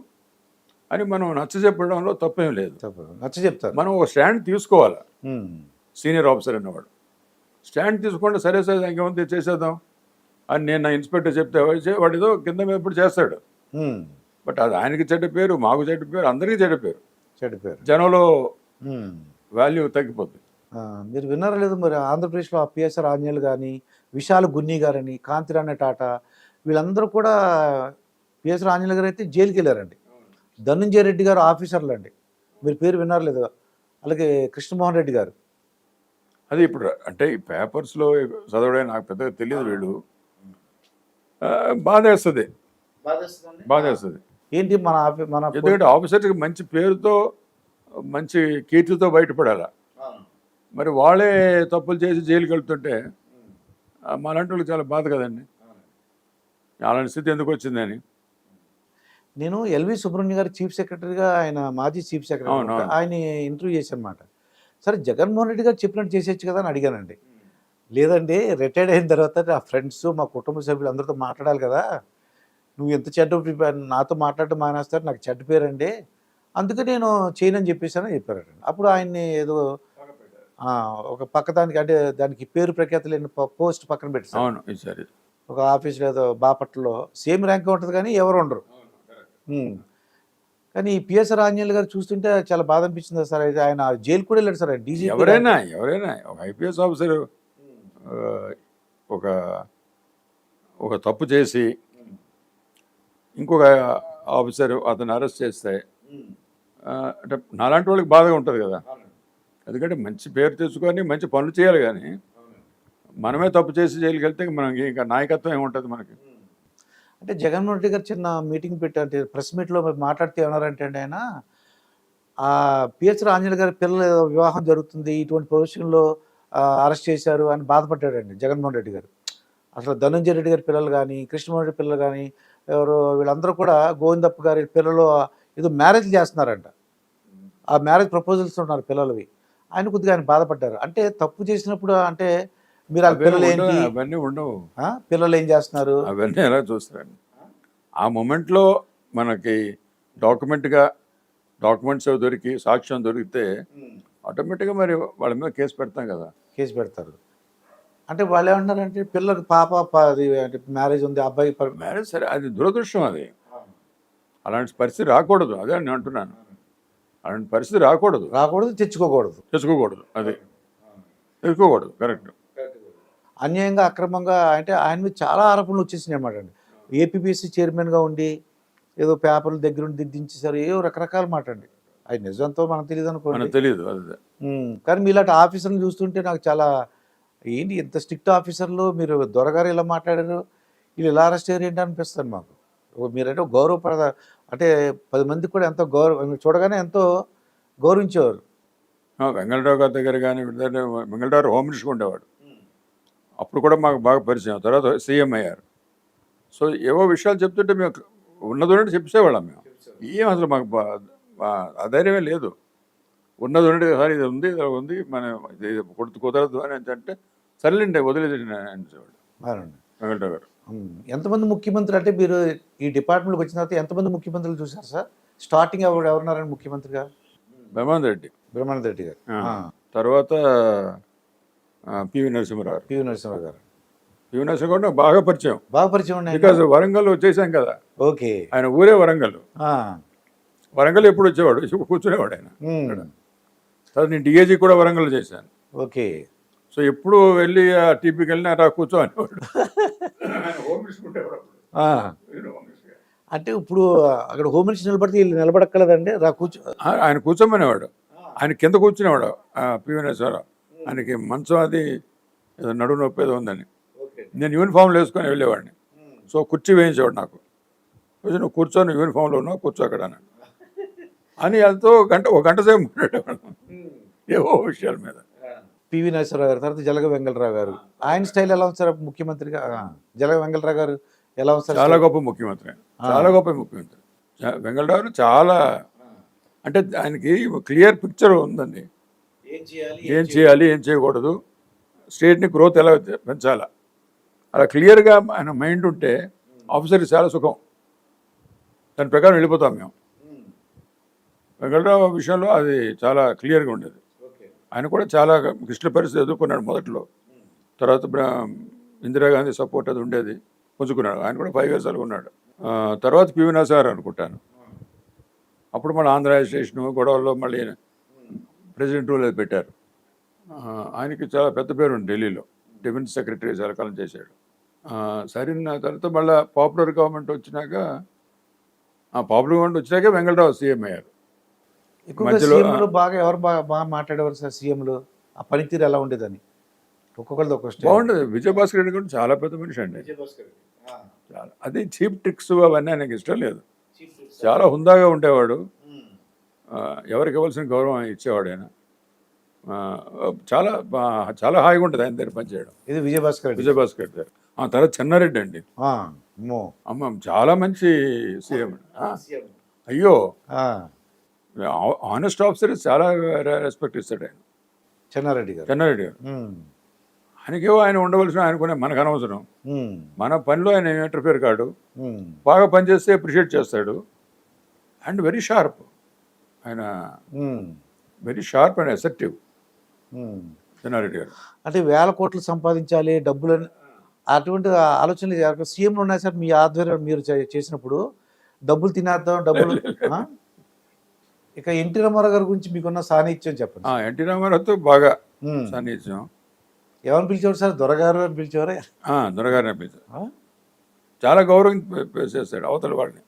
అని మనం నచ్చ చెప్పడంలో తప్పేం లేదు. నచ్చ చెప్తారు. మనం ఒక స్టాండ్ తీసుకోవాలి. సీనియర్ ఆఫీసర్ అన్నవాడు స్టాండ్ తీసుకోండి, సరే సరే ఇంకేముంది చేసేద్దాం అని నేను నా ఇన్స్పెక్టర్ చెప్తే వాడు ఏదో కింద మీద ఇప్పుడు చేస్తాడు. బట్ అది ఆయనకి చెడ్డ పేరు, మాకు చెడ్డ పేరు, అందరికీ చెడ్డ పేరు, జనంలో వాల్యూ తగ్గిపోతుంది. మీరు విన్నారా లేదు మరి, ఆంధ్రప్రదేశ్లో పిఎస్ఆర్ ఆంజనేయులు కానీ, విశాల్ గున్ని గారని, కాంతిరాణి టాటా, వీళ్ళందరూ కూడా పిఎస్ఆర్ ఆంజనేయులు గారు అయితే జైలుకి వెళ్ళారండి. ధనంజయ రెడ్డి గారు ఆఫీసర్లు అండి, మీరు పేరు విన్నారు లేదు. అలాగే కృష్ణమోహన్ రెడ్డి గారు. అది ఇప్పుడు అంటే ఈ పేపర్స్లో చదవడం నాకు పెద్దగా తెలియదు. వీళ్ళు బాధేస్తుంది. ఏంటి మన ఎందుకంటే ఆఫీసర్కి మంచి పేరుతో మంచి కీర్తితో బయటపడాలా, మరి వాళ్ళే తప్పులు చేసి జైలుకి వెళ్తుంటే మాలాంటి వాళ్ళకి చాలా బాధ కదండి. అలాంటి స్థితి ఎందుకు వచ్చిందని. నేను ఎల్వి సుబ్రహ్మణ్యం గారు చీఫ్ సెక్రటరీగా, ఆయన మాజీ చీఫ్ సెక్రటరీ, ఆయన ఇంటర్వ్యూ చేశాను అన్నమాట. సరే జగన్మోహన్ రెడ్డి గారు చెప్పినట్టు చేసేయచ్చు కదా అని అడిగానండి. లేదండి, రిటైర్డ్ అయిన తర్వాత నా ఫ్రెండ్స్, మా కుటుంబ సభ్యులు అందరితో మాట్లాడాలి కదా, నువ్వు ఎంత చెడ్డ నాతో మాట్లాడటం మానేస్తారు, నాకు చెడ్డ పేరండి, అందుకే నేను చేయనని చెప్పేసానని చెప్పారండి. అప్పుడు ఆయన్ని ఏదో ఒక పక్కదానికి, అంటే దానికి పేరు ప్రఖ్యాత లేని పోస్ట్ పక్కన పెట్టారు. ఒక ఆఫీస్లో ఏదో బాపట్లలో సేమ్ ర్యాంక్ ఉంటుంది కానీ ఎవరు ఉండరు. కానీ ఈ పిఎస్ఆర్ ఆంజనేయులు గారు చూస్తుంటే చాలా బాధ అనిపించింది సార్. అయితే ఆయన జైలు కూడా వెళ్ళాడు సార్. డీజీపీ ఎవరైనా ఒక ఐపీఎస్ ఆఫీసర్ ఒక తప్పు చేసి ఇంకొక ఆఫీసర్ అతను అరెస్ట్ చేస్తే అంటే నాలాంటి వాళ్ళకి బాధగా ఉంటుంది కదా. ఎందుకంటే మంచి పేరు తెచ్చుకొని మంచి పనులు చేయాలి, కానీ మనమే తప్పు చేసి జైలుకి వెళ్తే మనకి ఇంకా నాయకత్వం ఏముంటుంది మనకి. అంటే జగన్మోహన్ రెడ్డి గారు చిన్న మీటింగ్ పెట్టారంటే, ప్రెస్ మీట్లో మాట్లాడితే ఏమన్నారంటే అండి, ఆయన పిఎస్ఆర్ ఆంజనేయులు గారి పిల్లల వివాహం జరుగుతుంది, ఇటువంటి పొజిషన్లో అరెస్ట్ చేశారు అని బాధపడ్డాడండి జగన్మోహన్ రెడ్డి గారు. అసలు ధనంజయ రెడ్డి గారి పిల్లలు కానీ, కృష్ణమోహన్ రెడ్డి పిల్లలు కానీ, ఎవరు వీళ్ళందరూ కూడా గోవిందప్ప గారి పిల్లలు ఏదో మ్యారేజ్ చేస్తున్నారంట. ఆ మ్యారేజ్ ప్రపోజల్స్ ఉన్నారు పిల్లలవి. ఆయన కొద్దిగా ఆయన బాధపడ్డారు. అంటే తప్పు చేసినప్పుడు అంటే మీరు ఆ పిల్లలు ఏంటి, అవన్నీ ఉండవు, పిల్లలు ఏం చేస్తున్నారు అవన్నీ ఎలా చూస్తారండి. ఆ మూమెంట్లో మనకి డాక్యుమెంట్స్ దొరికి సాక్ష్యం దొరికితే ఆటోమేటిక్గా మరి వాళ్ళ మీద కేసు పెడతాం కదా. కేసు పెడతారు. అంటే వాళ్ళు ఏమంటున్నారంటే పిల్లలకు అంటే మ్యారేజ్ ఉంది, అబ్బాయి మ్యారేజ్, సరే అది దురదృష్టం, అది అలాంటి పరిస్థితి రాకూడదు, అదే నేను అంటున్నాను. అలాంటి పరిస్థితి రాకూడదు, రాకూడదు, తెచ్చుకోకూడదు. అది తెచ్చుకోకూడదు. కరెక్ట్. అన్యాయంగా అక్రమంగా అంటే ఆయన మీద చాలా ఆరోపణలు వచ్చేసినాయి అన్నమాట అండి. ఏపీపీఎస్సీ చైర్మన్గా ఉండి ఏదో పేపర్ల దగ్గర ఉండి దిద్దించేశారు, ఏవో రకరకాల మాట అండి. అది నిజంతో మనకు తెలియదు అనుకోండి. మనకు తెలియదు. అదే కానీ మీలాంటి ఆఫీసర్ని చూస్తుంటే నాకు చాలా ఏంటి ఇంత స్ట్రిక్ట్ ఆఫీసర్లు, మీరు దొరగారు ఇలా మాట్లాడారు, వీళ్ళు ఇలా అరెస్ట్ అయ్యారు ఏంటి అనిపిస్తుంది మాకు. మీరంటే గౌరవప్రద అంటే 10 మందికి కూడా ఎంతో గౌరవం చూడగానే ఎంతో గౌరవించేవారు. వెంగళరావు గారి దగ్గర కానీ వెంగళరావు హోమ్ మినిస్టర్ ఉండేవాడు. అప్పుడు కూడా మాకు బాగా పరిచయం. తర్వాత సీఎం అయ్యారు. సో ఏవో విషయాలు చెప్తుంటే మేము ఉన్నది ఉన్నట్టు చెప్పేవాళ్ళం. మేము ఏం అసలు మాకు అధైర్యమే లేదు. ఉన్నది ఉన్నట్టు సార్ ఇది ఉంది మన ఇది కుదరదు అని అంటే సర్లేండి వదిలేది అనేవాడు వెంకటరావు గారు. ఎంతమంది ముఖ్యమంత్రులు అంటే మీరు ఈ డిపార్ట్మెంట్కి వచ్చిన తర్వాత ఎంతమంది ముఖ్యమంత్రులు చూశారు సార్? స్టార్టింగ్ ఎవరున్నారని ముఖ్యమంత్రిగా? బ్రహ్మానంద రెడ్డి. బ్రహ్మానంద రెడ్డి గారు. తర్వాత పివి నరసింహరావు గారు. పివి నరసింహరావు గారు నాకు బాగా పరిచయం. ఉన్నాయి. బికాజ్ వరంగల్ వచ్చేసాం కదా. ఓకే. ఆయన ఊరే వరంగల్. వరంగల్ ఎప్పుడు వచ్చేవాడు, కూర్చునేవాడు ఆయన. తర్వాత నేను డిఏజీ కూడా వరంగల్ చేశాను. ఓకే. సో ఎప్పుడు వెళ్ళి ఆ టీపీకి వెళ్ళినా రా కూర్చో అనేవాడు. అంటే ఇప్పుడు అక్కడ హోమ్ మినిస్టర్ నిలబడితే వీళ్ళు నిలబడక్కలేదండి, రా కూర్చో. ఆయన కూర్చోమనేవాడు. ఆయన కింద కూర్చునేవాడు పివి నరసింహరావు. ఆయనకి మంచం అది నడుము నొప్పి ఏదో ఉందని నేను యూనిఫామ్లో వేసుకొని వెళ్ళేవాడిని. సో కుర్చీ వేయించేవాడు నాకు. నువ్వు కూర్చొని యూనిఫామ్లో ఉన్నావు, కూర్చో అక్కడ అని వెళ్తూ ఒక గంట సేపు మాట్లాడేవాడు ఏవో విషయాల మీద. పివి నరసింహరావు గారు, తర్వాత జలగ వెంగళరావు గారు. ఆయన స్టైల్ ఎలా ఉంది సార్ ముఖ్యమంత్రిగా? జలగ వెంగళరావు గారు ఎలా ఉంది సార్? చాలా గొప్ప ముఖ్యమంత్రి. వెంగళరావు చాలా అంటే ఆయనకి క్లియర్ పిక్చర్ ఉందండి. ఏం చేయాలి, ఏం చేయకూడదు, స్టేట్ని గ్రోత్ ఎలా పెంచాలా, అలా క్లియర్గా ఆయన మైండ్ ఉంటే ఆఫీసర్కి చాలా సుఖం. దాని ప్రకారం వెళ్ళిపోతాం మేము. వెంకటరావు విషయంలో అది చాలా క్లియర్గా ఉండేది. ఆయన కూడా చాలా క్లిష్ట పరిస్థితి ఎదుర్కొన్నాడు మొదట్లో. తర్వాత ఇందిరాగాంధీ సపోర్ట్ అది ఉండేది, పుంజుకున్నాడు. ఆయన కూడా 5 years ఉన్నాడు. తర్వాత పివి నరసింహారావు అనుకుంటాను. అప్పుడు మన ఆంధ్ర స్టేషను గొడవల్లో మళ్ళీ ప్రెసిడెంట్ రూల్ అది పెట్టారు. ఆయనకి చాలా పెద్ద పేరు ఉంది ఢిల్లీలో. డిఫెన్స్ సెక్రటరీ చాలా కాలం చేశాడు. సరైన తర్వాత మళ్ళీ పాపులర్ గవర్నమెంట్ వచ్చినాక వెంగళరావు సీఎం అయ్యారు. మధ్యలో బాగా ఎవరు బాగా మాట్లాడేవారు సార్ సీఎంలు? ఆ పనితీరు ఎలా ఉండేదని ఒక్కొక్కరిది ఒక్కొక్క బాగుండేది. విజయభాస్కర్ రెడ్డి కూడా చాలా పెద్ద మనిషి అండి. చాలా అది చీప్ ట్రిక్స్ అవన్నీ ఆయనకి ఇష్టం లేదు. చాలా హుందాగా ఉండేవాడు. ఎవరికి ఇవ్వాల్సిన గౌరవం ఇచ్చేవాడు ఆయన. చాలా చాలా హాయిగా ఉంటుంది ఆయన దగ్గర పనిచేయడం. ఇది విజయభాస్కర్ గారు. తర్వాత చెన్నారెడ్డి అండి. అమ్మ చాలా మంచి సీఎం. అయ్యో ఆనెస్ట్ ఆఫీసర్ చాలా రెస్పెక్ట్ ఇస్తాడు ఆయన. చెన్నారెడ్డి గారు ఆయనకేవో ఆయన ఉండవలసిన ఆయనకునే మనకు అనవసరం. మన పనిలో ఆయన ఇంటర్ఫియర్ కాడు. బాగా పనిచేస్తే అప్రిషియేట్ చేస్తాడు. And very sharp. ఆయన వెరీ షార్ప్ అండ్ అసెప్టివ్ చెన్నారెడ్డి గారు. అంటే 1000 కోట్లు సంపాదించాలి డబ్బులని అటువంటి ఆలోచనలు సీఎంలు ఉన్నాయి సార్ మీ ఆధ్వర్యం మీరు చేసినప్పుడు? డబ్బులు తినేద్దాం, డబ్బులు. ఇక ఎన్టీ రామారావు గారి గురించి మీకున్న సాన్నిధ్యం చెప్పండి. ఎన్టీ రామారావుతో బాగా సాన్నిధ్యం. ఎవరిని పిలిచేవారు సార్? దొరగారు అని పిలిచేవారే? దొరగారిని పిలిచారు. చాలా గౌరవం చేస్తాడు అవతల వాడిని.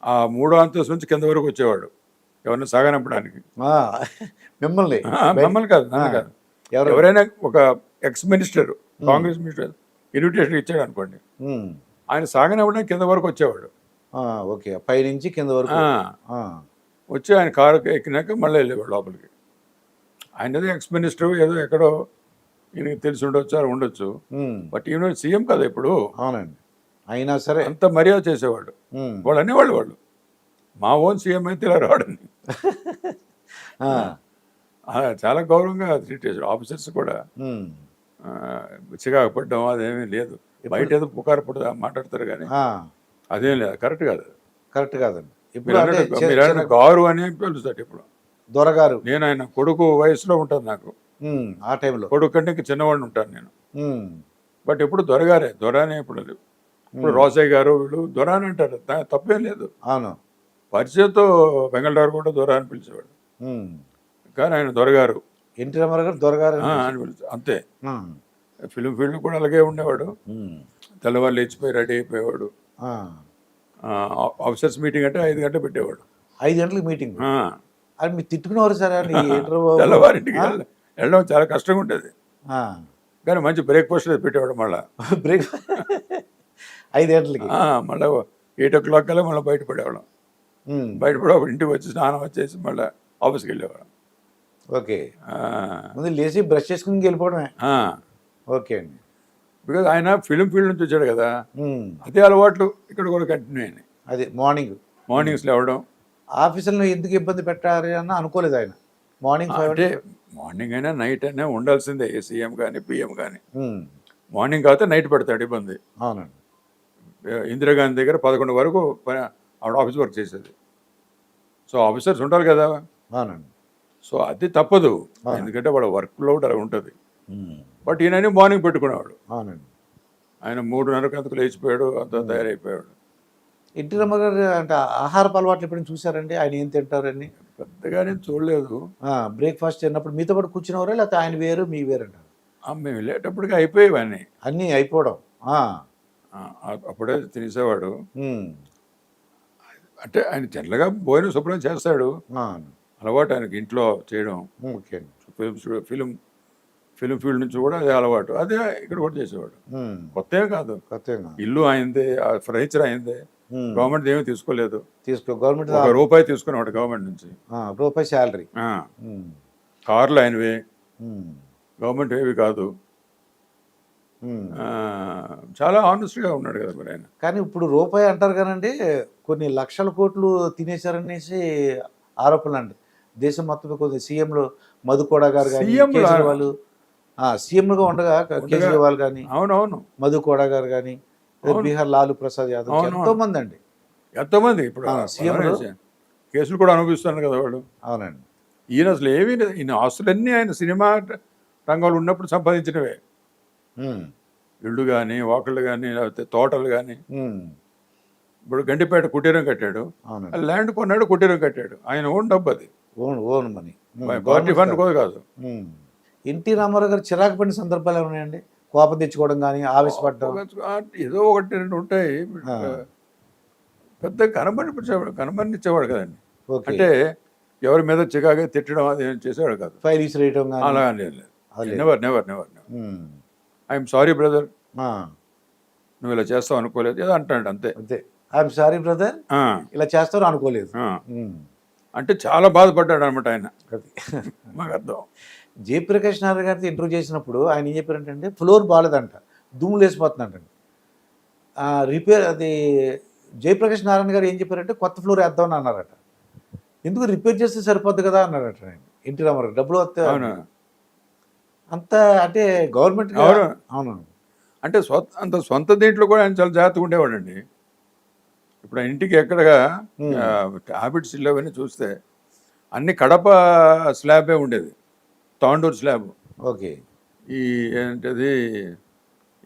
ఆ 3వ అంతస్తు నుంచి కింద వరకు వచ్చేవాడు ఎవరిని సాగనంపడానికి. మిమ్మల్ని కాదు, ఎవరైనా ఒక ex minister, Congress minister invitation ఇచ్చాడు అనుకోండి, ఆయన సాగనంపడానికి కింద వరకు వచ్చేవాడు. ఓకే, పైనుంచి కింద వరకు వచ్చి ఆయన కారు ఎక్కినాక మళ్ళీ వెళ్ళేవాడు లోపలికి. ఆయన ఏదో ఎక్స్ మినిస్టర్, ఏదో ఎక్కడో ఈయనకి తెలిసి ఉండొచ్చు. బట్ ఈయన సీఎం కదా ఇప్పుడు. అవునండి. అయినా సరే అంత మర్యాద చేసేవాడు. వాళ్ళు అనేవాళ్ళు మా ఓన్ సీఎం అయితే ఇలా రావడని. చాలా గౌరవంగా ట్రీట్ చేశాడు. ఆఫీసర్స్ కూడా చికాకు పడ్డం అదేమీ లేదు. బయట ఏదో పుకారు పడ మాట్లాడతారు కానీ అదేం లేదు. కరెక్ట్ కాదండి. ఇప్పుడు గారు అని పిలుస్తాడు ఇప్పుడు దొరగారు. నేను ఆయన కొడుకు వయసులో ఉంటాను నాకు. ఆ టైంలో కొడుకు కంటే ఇంకా చిన్నవాడిని ఉంటాను నేను. బట్ ఇప్పుడు దొరగారే, దొరానే ఇప్పుడు రోసయ్య గారు వీళ్ళు దొరాని అంటారు, తప్పేం లేదు. అవును. పరిచయంతో వెంగళరావు కూడా దొర అని పిలిచేవాడు, ఉమ్. కానీ ఆయన దొరగారు ఎన్టీ రామారావు గారు దొరగారు అని పిలిచారు అంతే. ఫిలిం ఫీల్డ్ కూడా అలాగే ఉండేవాడు, తెల్లవాళ్ళు లేచిపోయి రెడీ అయిపోయేవాడు. ఆఫీసర్స్ మీటింగ్ అంటే 5 గంటలు పెట్టేవాడు, 5 గంటలకు మీటింగ్. ఆ, అది మీరు తిట్టుకునేవారు సార్ అని తెల్లవారింటికి వెళ్ళడం చాలా కష్టంగా ఉండేది, కానీ మంచి బ్రేక్ఫాస్ట్ పెట్టేవాడు. మళ్ళీ బ్రేక్ 5 గంటలకి మళ్ళీ 8 o'clock కల్లా మళ్ళీ బయటపడేవాళ్ళం. బయటపడే ఇంటికి వచ్చి స్నానం వచ్చేసి మళ్ళీ ఆఫీస్కి వెళ్ళేవాళ్ళం. ఓకే, ముందు లేచి బ్రష్ చేసుకుని వెళ్ళిపోవడమే. ఓకే అండి. బికాజ్ ఆయన ఫిలిం ఫీల్డ్ నుంచి వచ్చాడు కదా, అదే అలవాట్లు ఇక్కడ కూడా కంటిన్యూ అయినాయి. అది మార్నింగ్స్ లేవడం. ఆఫీసులను ఎందుకు ఇబ్బంది పెట్టారు అని అనుకోలేదు ఆయన. మార్నింగ్ అంటే మార్నింగ్ అయినా నైట్ అయినా ఉండాల్సిందే, సీఎం కానీ పిఎం కానీ. మార్నింగ్ కాకపోతే నైట్ పెడతాడు ఇబ్బంది. అవునండి. ఇందిరాగాంధీ దగ్గర 11 వరకు ఆవిడ ఆఫీస్ వర్క్ చేసేది. సో ఆఫీసర్స్ ఉండాలి కదా. అవునండి. సో అది తప్పదు, ఎందుకంటే వాళ్ళ వర్క్ లోడ్ అలా ఉంటుంది. బట్ ఈయన మార్నింగ్ పెట్టుకునేవాడు. అవునండి. ఆయన 3:30 అంతకు లేచిపోయాడు, అంత తయారైపోయాడు. ఎన్టీ రామారావు గారు అంటే ఆహారపు అలవాట్లు ఎప్పుడైనా చూసారండి? ఆయన ఏం తింటారని? పెద్దగానే చూడలేదు. బ్రేక్ఫాస్ట్ తిన్నప్పుడు మీతో పాటు కూర్చునేవారా, లేకపోతే ఆయన వేరు మీ వేరు అంటారు? మేము వెళ్ళేటప్పటికి అయిపోయేవన్నీ, అన్నీ అయిపోవడం. అప్పుడే తినేసేవాడు. అంటే ఆయన జనరల్గా భోజనం శుభ్రం చేస్తాడు, అలవాటు ఆయనకి ఇంట్లో చేయడం. ఓకే. ఫిలిం ఫీల్డ్ నుంచి కూడా అదే అలవాటు, అదే ఇక్కడ కూడా చేసేవాడు. కొత్త కాదు, ఇల్లు అయిందే, ఫర్నిచర్ అయిందే, గవర్నమెంట్ ఏమీ తీసుకోలేదు. గవర్నమెంట్ రూపాయి తీసుకునేవాడు గవర్నమెంట్ నుంచి, రూపాయి శాలరీ. కార్లు ఆయనవే, గవర్నమెంట్ ఏవి కాదు. చాలా ఆనెస్ట్గా ఉన్నాడు కదా మరి ఆయన. కానీ ఇప్పుడు రూపాయి అంటారు కానండి, కొన్ని లక్షల కోట్లు తినేశారనేసి ఆరోపణలు అండి. దేశం మొత్తం కొద్ది సీఎంలు మధుకోడా గారు కానీ, కేజ్రీవాల్ సీఎంలుగా ఉండగా కేజ్రీవాల్ కానీ, అవునవును, మధుకోడా గారు కానీ, బీహార్ లాలూ ప్రసాద్ యాదవ్, ఎంతోమంది ఇప్పుడు సీఎంలు కేసులు కూడా అనుభవిస్తున్నారు కదా వాళ్ళు. అవునండి. ఈయన అసలు ఏమీ లేదు, ఈయన ఆస్తులన్నీ ఆయన సినిమా రంగంలో ఉన్నప్పుడు సంపాదించినవే. ఇళ్ళు కానీ, వాకిళ్ళు కానీ, లేకపోతే తోటలు కానీ. ఇప్పుడు గండిపేట కుటీరం కట్టాడు, ల్యాండ్ కొన్నాడు, కుటీరం కట్టాడు, ఆయన ఓన్ డబ్బు అది, ఓన్ మనీ, పార్టీ ఫండ్ కూడా కాదు. ఎన్టీ రామారావు గారు చిరాకు పడిన సందర్భాలు ఏమన్నాయండి? కోపం తెచ్చుకోవడం కానీ, ఆవేశపడడం? ఏదో 1-2 ఉంటాయి. పెద్ద కనబడినిచ్చేవాడు కదండి. అంటే ఎవరి మీద చికాగా తిట్టడం అది చేసేవాడు కాదు, ఫైల్ విసిరేయడం అలా లేదు. నెవర్ ఐఎమ్ సారీ బ్రదర్, నువ్వు ఇలా చేస్తావు అనుకోలేదు, ఏదో అంటాడు అంతే. ఐఎమ్ సారీ బ్రదర్, ఇలా చేస్తావు అనుకోలేదు అంటే చాలా బాధపడ్డాడు అనమాట ఆయన. మాకు అర్థం. జయప్రకాష్ నారాయణ గారితో ఇంటర్వ్యూ చేసినప్పుడు ఆయన ఏం చెప్పారంటే, ఫ్లోర్ బాగాలేదంట, దుమ్ము లేసిపోతుందంటండి. రిపేర్ అది జయప్రకాష్ నారాయణ గారు ఏం చెప్పారంటే, కొత్త ఫ్లోర్ వేద్దామని అన్నారట. ఎందుకు రిపేర్ చేస్తే సరిపోద్ది కదా అన్నారట ఆయన. ఎన్టీ రామారావు డబ్బులు వస్తే అంత అంటే గవర్నమెంట్. అవును. అంటే అంత సొంత దీంట్లో కూడా ఆయన చాలా జాగ్రత్తగా ఉండేవాడండి. ఇప్పుడు ఆ ఇంటికి ఎక్కడగా హ్యాబిట్స్ ఇల్లు అవన్నీ చూస్తే అన్ని కడప స్లాబే ఉండేది, తాండూరు స్లాబ్. ఓకే. ఈ ఏంటది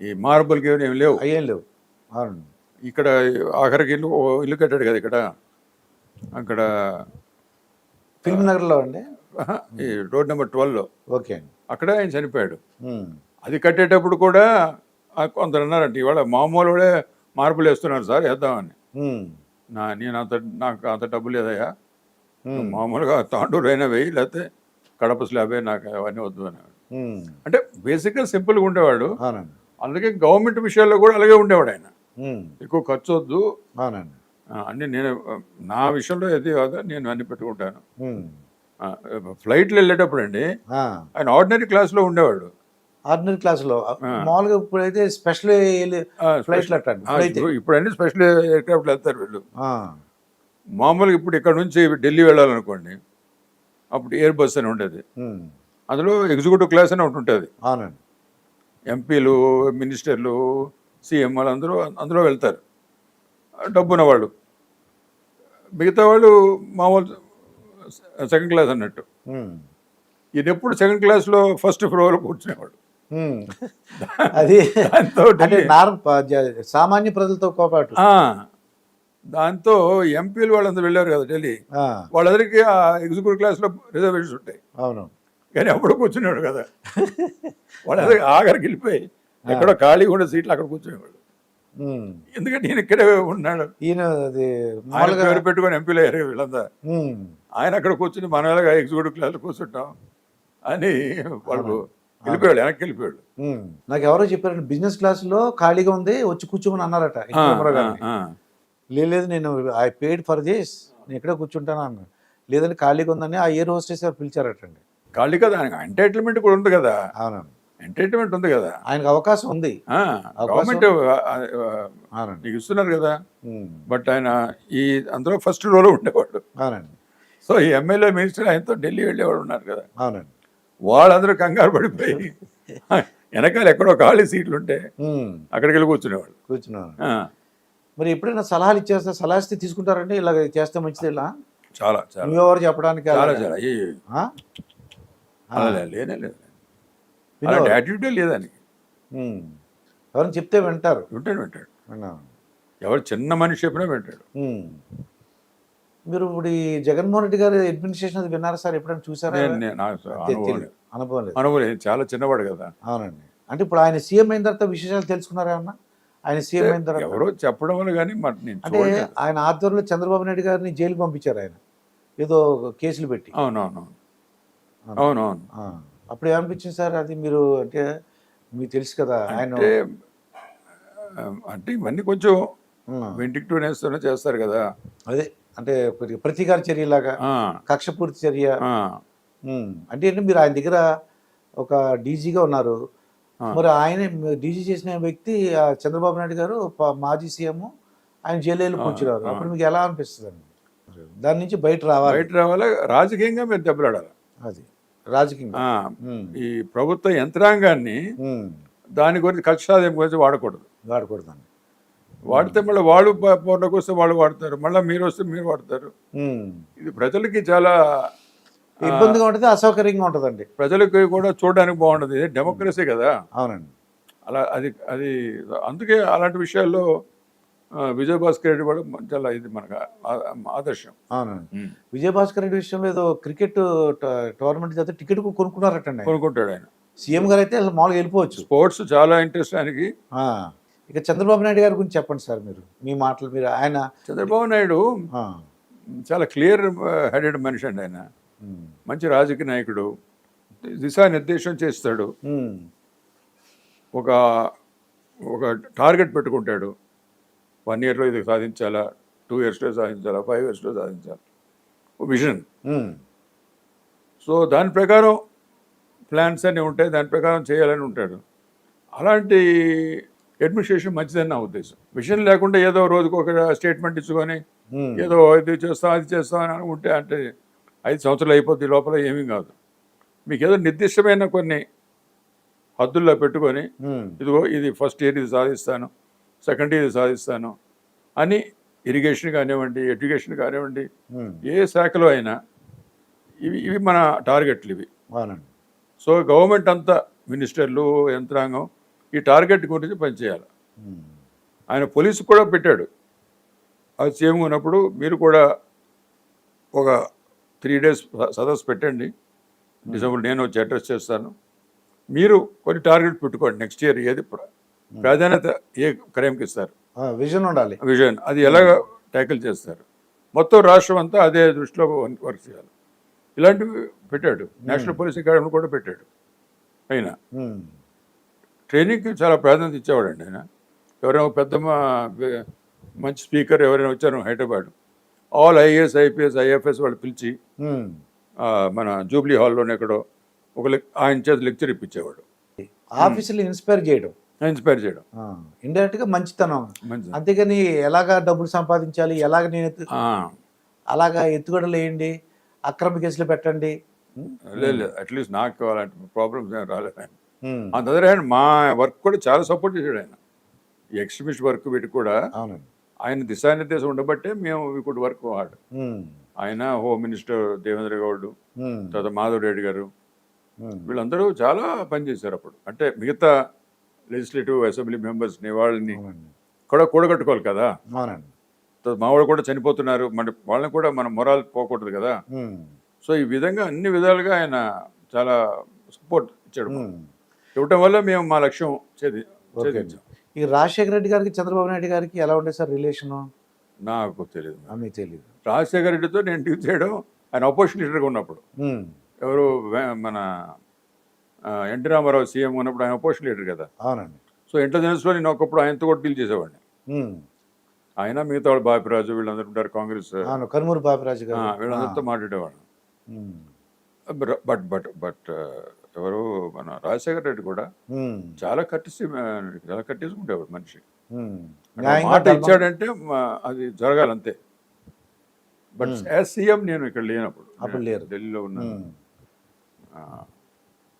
ఈ మార్బుల్కి ఏమి లేవు, అయ్యేం లేవు. అవును. ఇక్కడ ఆఖరికి ఇల్లు కట్టాడు కదా ఇక్కడ, అక్కడ ఫిల్మ్ నగర్లో అండి, ఈ రోడ్ నెంబర్ 12లో. ఓకే అండి. అక్కడే ఆయన చనిపోయాడు. అది కట్టేటప్పుడు కూడా కొందరు అన్నారంటే, ఇవాళ మామూలుడే మార్పులు వేస్తున్నారు సార్, వేద్దామని. నేను నాకు అంత డబ్బు లేదయ్యా, మామూలుగా తాండూరు అయినా వేయి, లేకపోతే కడప స్లాబే, నాకు అవన్నీ వద్దు అనేవాడు. అంటే బేసిక్గా సింపుల్గా ఉండేవాడు. అందుకే గవర్నమెంట్ విషయాల్లో కూడా అలాగే ఉండేవాడు ఆయన. ఎక్కువ ఖర్చు వద్దు, అన్నీ నేను నా విషయంలో ఏది కాదు, నేను అన్ని పెట్టుకుంటాను. ఫ్లైట్లో వెళ్ళేటప్పుడు అండి ఆయన ఆర్డినరీ క్లాస్లో ఉండేవాడు. ఆర్డినరీ క్లాస్లో మామూలుగా ఇప్పుడైతే స్పెషల్ ఫ్లైట్లు ఇప్పుడన్నీ స్పెషల్ ఎయిర్క్రాఫ్ట్లు వెళ్తారు వీళ్ళు. మామూలుగా ఇప్పుడు ఇక్కడ నుంచి ఢిల్లీ వెళ్ళాలనుకోండి, అప్పుడు ఎయిర్ బస్ అని ఉండేది, అందులో ఎగ్జిక్యూటివ్ క్లాస్ అని ఒకటి ఉంటుంది. అవునండి. ఎంపీలు, మినిస్టర్లు, సీఎం వాళ్ళు అందులో వెళ్తారు, డబ్బున్న వాళ్ళు. మిగతా వాళ్ళు మామూలు సెకండ్ క్లాస్ అన్నట్టు. ఈయన ఎప్పుడు సెకండ్ క్లాస్లో ఫస్ట్ ఫ్లోర్లో కూర్చునేవాడు. అది సామాన్య ప్రజలతో పాటు దాంతో ఎంపీలు వాళ్ళందరూ వెళ్ళారు కదా ఢిల్లీ, ఆ, వాళ్ళందరికీ ఆ ఎగ్జిక్యూటివ్ క్లాస్లో రిజర్వేషన్స్ ఉంటాయి, అవును. కానీ అప్పుడు కూర్చునేవాడు కదా. వాళ్ళందరికీ ఆఖరికి వెళ్ళిపోయి ఎక్కడో ఖాళీ ఉన్న సీట్లు అక్కడ కూర్చునేవాడు. ఉమ్. ఎందుకంటే ఈయన ఇక్కడే ఉన్నాడు, ఈయన అది ఆయన మామూలుగా పేరు పెట్టుకొని ఎంపీలు అయ్యారు వీళ్ళంతా. ఉమ్, ఆయన అక్కడ కూర్చుని మనం ఎలాగా ఎగ్జిక్యూటివ్ క్లాస్లో కూర్చుంటాం అని వాళ్ళు వెళ్ళిపోయాడు, వెనక్కి వెళ్ళిపోయాడు. ఉమ్. నాకు ఎవరో చెప్పారండి, బిజినెస్ క్లాస్లో ఖాళీగా ఉంది వచ్చి కూర్చోమని అన్నారట ఎన్టీ రామారావు గారిని. లేదు నేను ఐ పేడ్ ఫర్ దిస్, నేను ఇక్కడే కూర్చుంటాను అన్న. లేదంటే ఖాళీగా ఉందని ఆ ఎయిర్ హోస్టెస్ గారు పిలిచారటండి. ఖాళీ కదా, ఆయనకు ఎంటైటిల్మెంట్ కూడా ఉంది కదా, అవునండి, ఎంటైటిల్మెంట్ ఉంది కదా, ఆయనకు అవకాశం ఉంది. గవర్నమెంట్ అవునండి. నీకు ఇస్తున్నారు కదా. ఉమ్. బట్ ఆయన ఈ అందులో ఫస్ట్ రోలో ఉండేవాడు. అవునండి, సో ఈ ఎమ్మెల్యే మినిస్టర్ ఆయనతో ఢిల్లీ వెళ్ళేవాడు ఉన్నారు కదా, అవునండి. వాళ్ళందరూ కంగారు పడిపోయి వెనకాల ఎక్కడో ఖాళీ సీట్లు ఉంటే ఉమ్. అక్కడికి వెళ్ళి కూర్చునేవాళ్ళు. కూర్చున్నాను. ఆ, మరి ఎప్పుడైనా సలహాలు ఇచ్చేస్తా, సలహా ఇస్తే తీసుకుంటారండి, ఇలాగ చేస్తే మంచిది ఇలా చాలా చాలా న్యూయర్ చెప్పడానికి చాలా అలాగా? చాలా ఆ? ఆ. అలా లేనే లేదు, అలాంటి వినేవారు. యాటిట్యూడే లేదానికి. ఉమ్. ఎవరైనా చెప్తే వింటారు. వింటాడు వింటాడు, విన్నాను. ఎవరు చిన్న మనిషి చెప్పినా వింటాడు. ఉమ్. మీరు ఇప్పుడు ఈ జగన్మోహన్ రెడ్డి గారి అడ్మినిస్ట్రేషన్ అది విన్నారా సార్, ఎప్పుడైనా చూసారా? నాకు అనుభవం లేదు. అనుభవం లేదు. అనుభవం లేదు, చాలా చిన్నవాడు కదా. అవునండి. అంటే ఇప్పుడు ఆయన సీఎం అయిన తర్వాత విశేషాలు తెలుసుకున్నారా ఏమన్నా? ఆయన సీఎం అయిన తర్వాత ఎవరో చెప్పడం వల్ల కానీ మరి నేను అంటే చూడలేదు. ఆయన ఆధ్వర్యంలో చంద్రబాబు నాయుడు గారిని జైలుకి పంపించారు ఆయన, ఏదో కేసులు పెట్టి. అవునవును అవునవును. ఆ. అప్పుడు ఏమనిపించింది సార్ అది, మీరు అంటే మీకు తెలుసు కదా ఆయన. అంటే అంటే ఇవన్నీ కొంచెం ఉమ్. వెంటికి టూ నేస్తూనే చేస్తారు కదా. అదే అంటే కొద్దిగా ప్రతీకార చర్యలాగా, ఆ, కక్షపూర్తి చర్య. ఆ, అంటే ఏంటి, మీరు ఆయన దగ్గర ఒక డీజీగా ఉన్నారు, ఆ. మరి ఆయన డీజీ చేసిన వ్యక్తి ఆ చంద్రబాబు నాయుడు గారు మాజీ సీఎం, ఆయన జైలు కూర్చున్నారు. అప్పుడు మీకు ఎలా అనిపిస్తుంది అండి? దాని నుంచి బయట రావాలి. బయట రావాలి, రాజకీయంగా మీరు దెబ్బలాడాలి. అది రాజకీయంగా. ఆ, ఉమ్. ఈ ప్రభుత్వ యంత్రాంగాన్ని ఉమ్. దాని గురించి కక్ష సాధింపు గురించి వాడకూడదు. వాడకూడదండి. వాడితే మళ్ళీ వాళ్ళు పోటీకి వస్తే వాళ్ళు వాడతారు, మళ్ళీ మీరు వస్తే మీరు వాడతారు. ఉమ్. ఇది ప్రజలకి చాలా ఇబ్బందిగా ఉంటుంది, అసౌకర్యంగా ఉంటుందండి. ప్రజలకి కూడా చూడడానికి బాగుండదు. ఇది డెమోక్రసీ కదా. అవునండి. అలా అది అది అందుకే అలాంటి విషయాల్లో విజయభాస్కర్ రెడ్డి కూడా చాలా ఇది మనకు ఆదర్శం. అవునండి. విజయభాస్కర్ రెడ్డి విషయంలో ఏదో క్రికెట్ టోర్నమెంట్ చేస్తే టికెట్ కొనుక్కున్నారటండి ఆయన. కొనుక్కుంటాడు ఆయన. సీఎం గారు అయితే అసలు మామూలుగా వెళ్ళిపోవచ్చు. స్పోర్ట్స్ చాలా ఇంట్రెస్ట్ ఆయనకి. ఆ. ఇక చంద్రబాబు నాయుడు గారి గురించి చెప్పండి సార్, మీరు మీ మాటలు, మీరు ఆయన. చంద్రబాబు నాయుడు ఆ. చాలా క్లియర్ హెడెడ్ మనిషి అండి ఆయన. ఉమ్. మంచి రాజకీయ నాయకుడు, దిశానిర్దేశం చేస్తాడు. ఉమ్. ఒక ఒక టార్గెట్ పెట్టుకుంటాడు, 1 yearలో ఇది సాధించాలా, 2 yearsలో సాధించాలా, 5 yearsలో సాధించాలా, విజన్. ఉమ్. సో దాని ప్రకారం ప్లాన్స్ అన్నీ ఉంటాయి, దాని ప్రకారం చేయాలని ఉంటాడు. అలాంటి అడ్మినిస్ట్రేషన్ మంచిదని నా ఉద్దేశం. విజన్ లేకుండా ఏదో రోజుకు ఒక స్టేట్మెంట్ ఇచ్చుకొని ఉమ్. ఏదో ఇది చేస్తాం అది చేస్తాం అని అనుకుంటే అంటే 5 సంవత్సరాలు అయిపోద్ది, లోపల ఏమీ కాదు. మీకు ఏదో నిర్దిష్టమైన కొన్ని హద్దుల్లో పెట్టుకొని ఉమ్. ఇదిగో ఇది ఫస్ట్ ఇయర్ ఇది సాధిస్తాను, సెకండ్ ఇయర్ ఇది సాధిస్తాను అని, ఇరిగేషన్ కానివ్వండి, ఎడ్యుకేషన్ కానివ్వండి, ఉమ్. ఏ శాఖలో అయినా ఇవి మన టార్గెట్లు ఇవి. అవునండి. సో గవర్నమెంట్ అంతా, మినిస్టర్లు, యంత్రాంగం ఈ టార్గెట్ గురించి పనిచేయాలి. ఉమ్. ఆయన పోలీసు కూడా పెట్టాడు. అది సీఎం ఉన్నప్పుడు మీరు కూడా ఒక 3 days సదస్సు పెట్టండి, డిసెంబర్ నేను వచ్చి అడ్రస్ చేస్తాను, మీరు కొన్ని టార్గెట్ పెట్టుకోండి, నెక్స్ట్ ఇయర్ ఏది ప్రాధాన్యత ఏ క్రైమ్కి ఇస్తారు, విజన్ ఉండాలి, విజన్ అది ఎలాగ ట్యాకిల్ చేస్తారు, మొత్తం రాష్ట్రం అంతా అదే దృష్టిలో వర్క్ చేయాలి. ఇలాంటివి పెట్టాడు. నేషనల్ పోలీస్ అకాడమీ కూడా పెట్టాడు. ఆయన ఉమ్. ట్రైనింగ్కి చాలా ప్రాధాన్యత ఇచ్చేవాడండి ఆయన. ఎవరైనా పెద్ద మంచి స్పీకర్ ఎవరైనా వచ్చారు Hyderabad, all IAS, IPS, IFS వాళ్ళు పిలిచి ఉమ్. మన జూబ్లీ హాల్లోనే ఎక్కడో ఆయన చేత లెక్చర్ ఇప్పించేవాడు. ఆఫీసులు ఇన్స్పైర్ చేయడం, ఇన్స్పైర్ చేయడం ఇండైరెక్ట్ గా మంచితనం. మంచిది. అంతేగాని ఎలాగా డబ్బులు సంపాదించాలి, ఎలాగ నేను ఆ, అలాగా ఎత్తుగడలు వేయండి, అక్రమ కేసులు పెట్టండి. లేదు అట్లీస్ట్ నాకు అలాంటి ప్రాబ్లమ్స్ ఏం రాలేదు ఆయన. ఉమ్. అంత అదర్ హ్యాండ్ మా వర్క్ కూడా చాలా సపోర్ట్ చేశాడు ఆయన. ఈ ఎక్స్ట్రీమిస్ట్ వర్క్ వీటికి కూడా అవునండి. ఆయన దిశానిర్దేశం ఉండబట్టే మేము వీ కుడ్ వర్క్ హార్డ్. ఉమ్. ఆయన హోమ్ మినిస్టర్ దేవేంద్ర గౌడ్, ఉమ్. తర్వాత మాధవ్ రెడ్డి గారు, ఉమ్. వీళ్ళందరూ చాలా పనిచేశారు అప్పుడు. అంటే మిగతా లెజిస్లేటివ్ అసెంబ్లీ మెంబర్స్ని వాళ్ళని అవునండి. కూడా కూడగట్టుకోవాలి కదా. అవునండి. మావాళ్ళు కూడా చనిపోతున్నారు, మరి వాళ్ళని కూడా మన మొరాల్ పోకూడదు కదా. సో ఈ విధంగా అన్ని విధాలుగా ఆయన చాలా సపోర్ట్ ఇచ్చాడు. ఇవ్వటం వల్ల మేము మా లక్ష్యం ఛేదించాం. ఈ రాజశేఖర రెడ్డి గారికి చంద్రబాబు నాయుడు గారికి ఎలా ఉండేది సార్ రిలేషను? నాకు తెలియదు. మీకు తెలియదు. రాజశేఖర రెడ్డితో నేను డీల్ చేయడం ఆయన అపోజిషన్ లీడర్గా ఉన్నప్పుడు, ఎవరు మన ఎన్టీ రామారావు సీఎం ఉన్నప్పుడు ఆయన అపోజిషన్ లీడర్ కదా. అవునండి. సో ఇంటెలిజెన్స్లో నేను ఒకప్పుడు ఆయనతో కూడా డీల్ చేసేవాడిని. ఆయన మిగతా వాళ్ళు బాపిరాజు వీళ్ళందరూ ఉంటారు, కాంగ్రెస్ కనుమూరు బాపిరాజు గారు, వీళ్ళందరితో మాట్లాడేవాడు. బట్ ఎవరు మన రాజశేఖర రెడ్డి కూడా చాలా కట్టేసుకుంటేవాడు మనిషి. మాట ఇచ్చాడంటే అది జరగాలంతే. బట్ యాజ్ సీఎం నేను ఇక్కడ లేనప్పుడు, అప్పుడు లేరు, ఢిల్లీలో ఉన్నాను.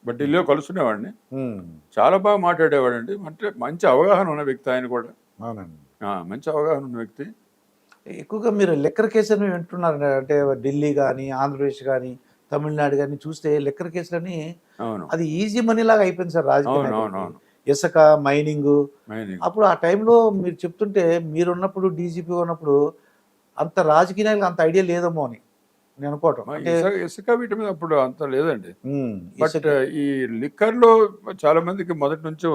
బట్ ఢిల్లీలో కలుసుకునేవాడిని, చాలా బాగా మాట్లాడేవాడండి. అంటే మంచి అవగాహన ఉన్న వ్యక్తి ఆయన కూడా. అవునండి, మంచి అవగాహన ఉన్న వ్యక్తి. ఎక్కువగా మీరు లిక్కర్ కేసులని వింటున్నారు అంటే ఢిల్లీ కానీ ఆంధ్రప్రదేశ్ కానీ తమిళనాడు కానీ చూస్తే లిక్కర్ కేసులని అది ఈజీ మనీ లాగా అయిపోయింది సార్ రాజకీయ. ఇసుక మైనింగ్ అప్పుడు ఆ టైంలో మీరు చెప్తుంటే మీరున్నప్పుడు డీజీపీ ఉన్నప్పుడు అంత రాజకీయ నాయకులు అంత ఐడియా లేదేమో అని నేను అనుకోవటం. ఇసుక వీటి మీద అప్పుడు అంత లేదండి. బట్ ఈ లిక్కర్లో చాలా మందికి మొదటి నుంచి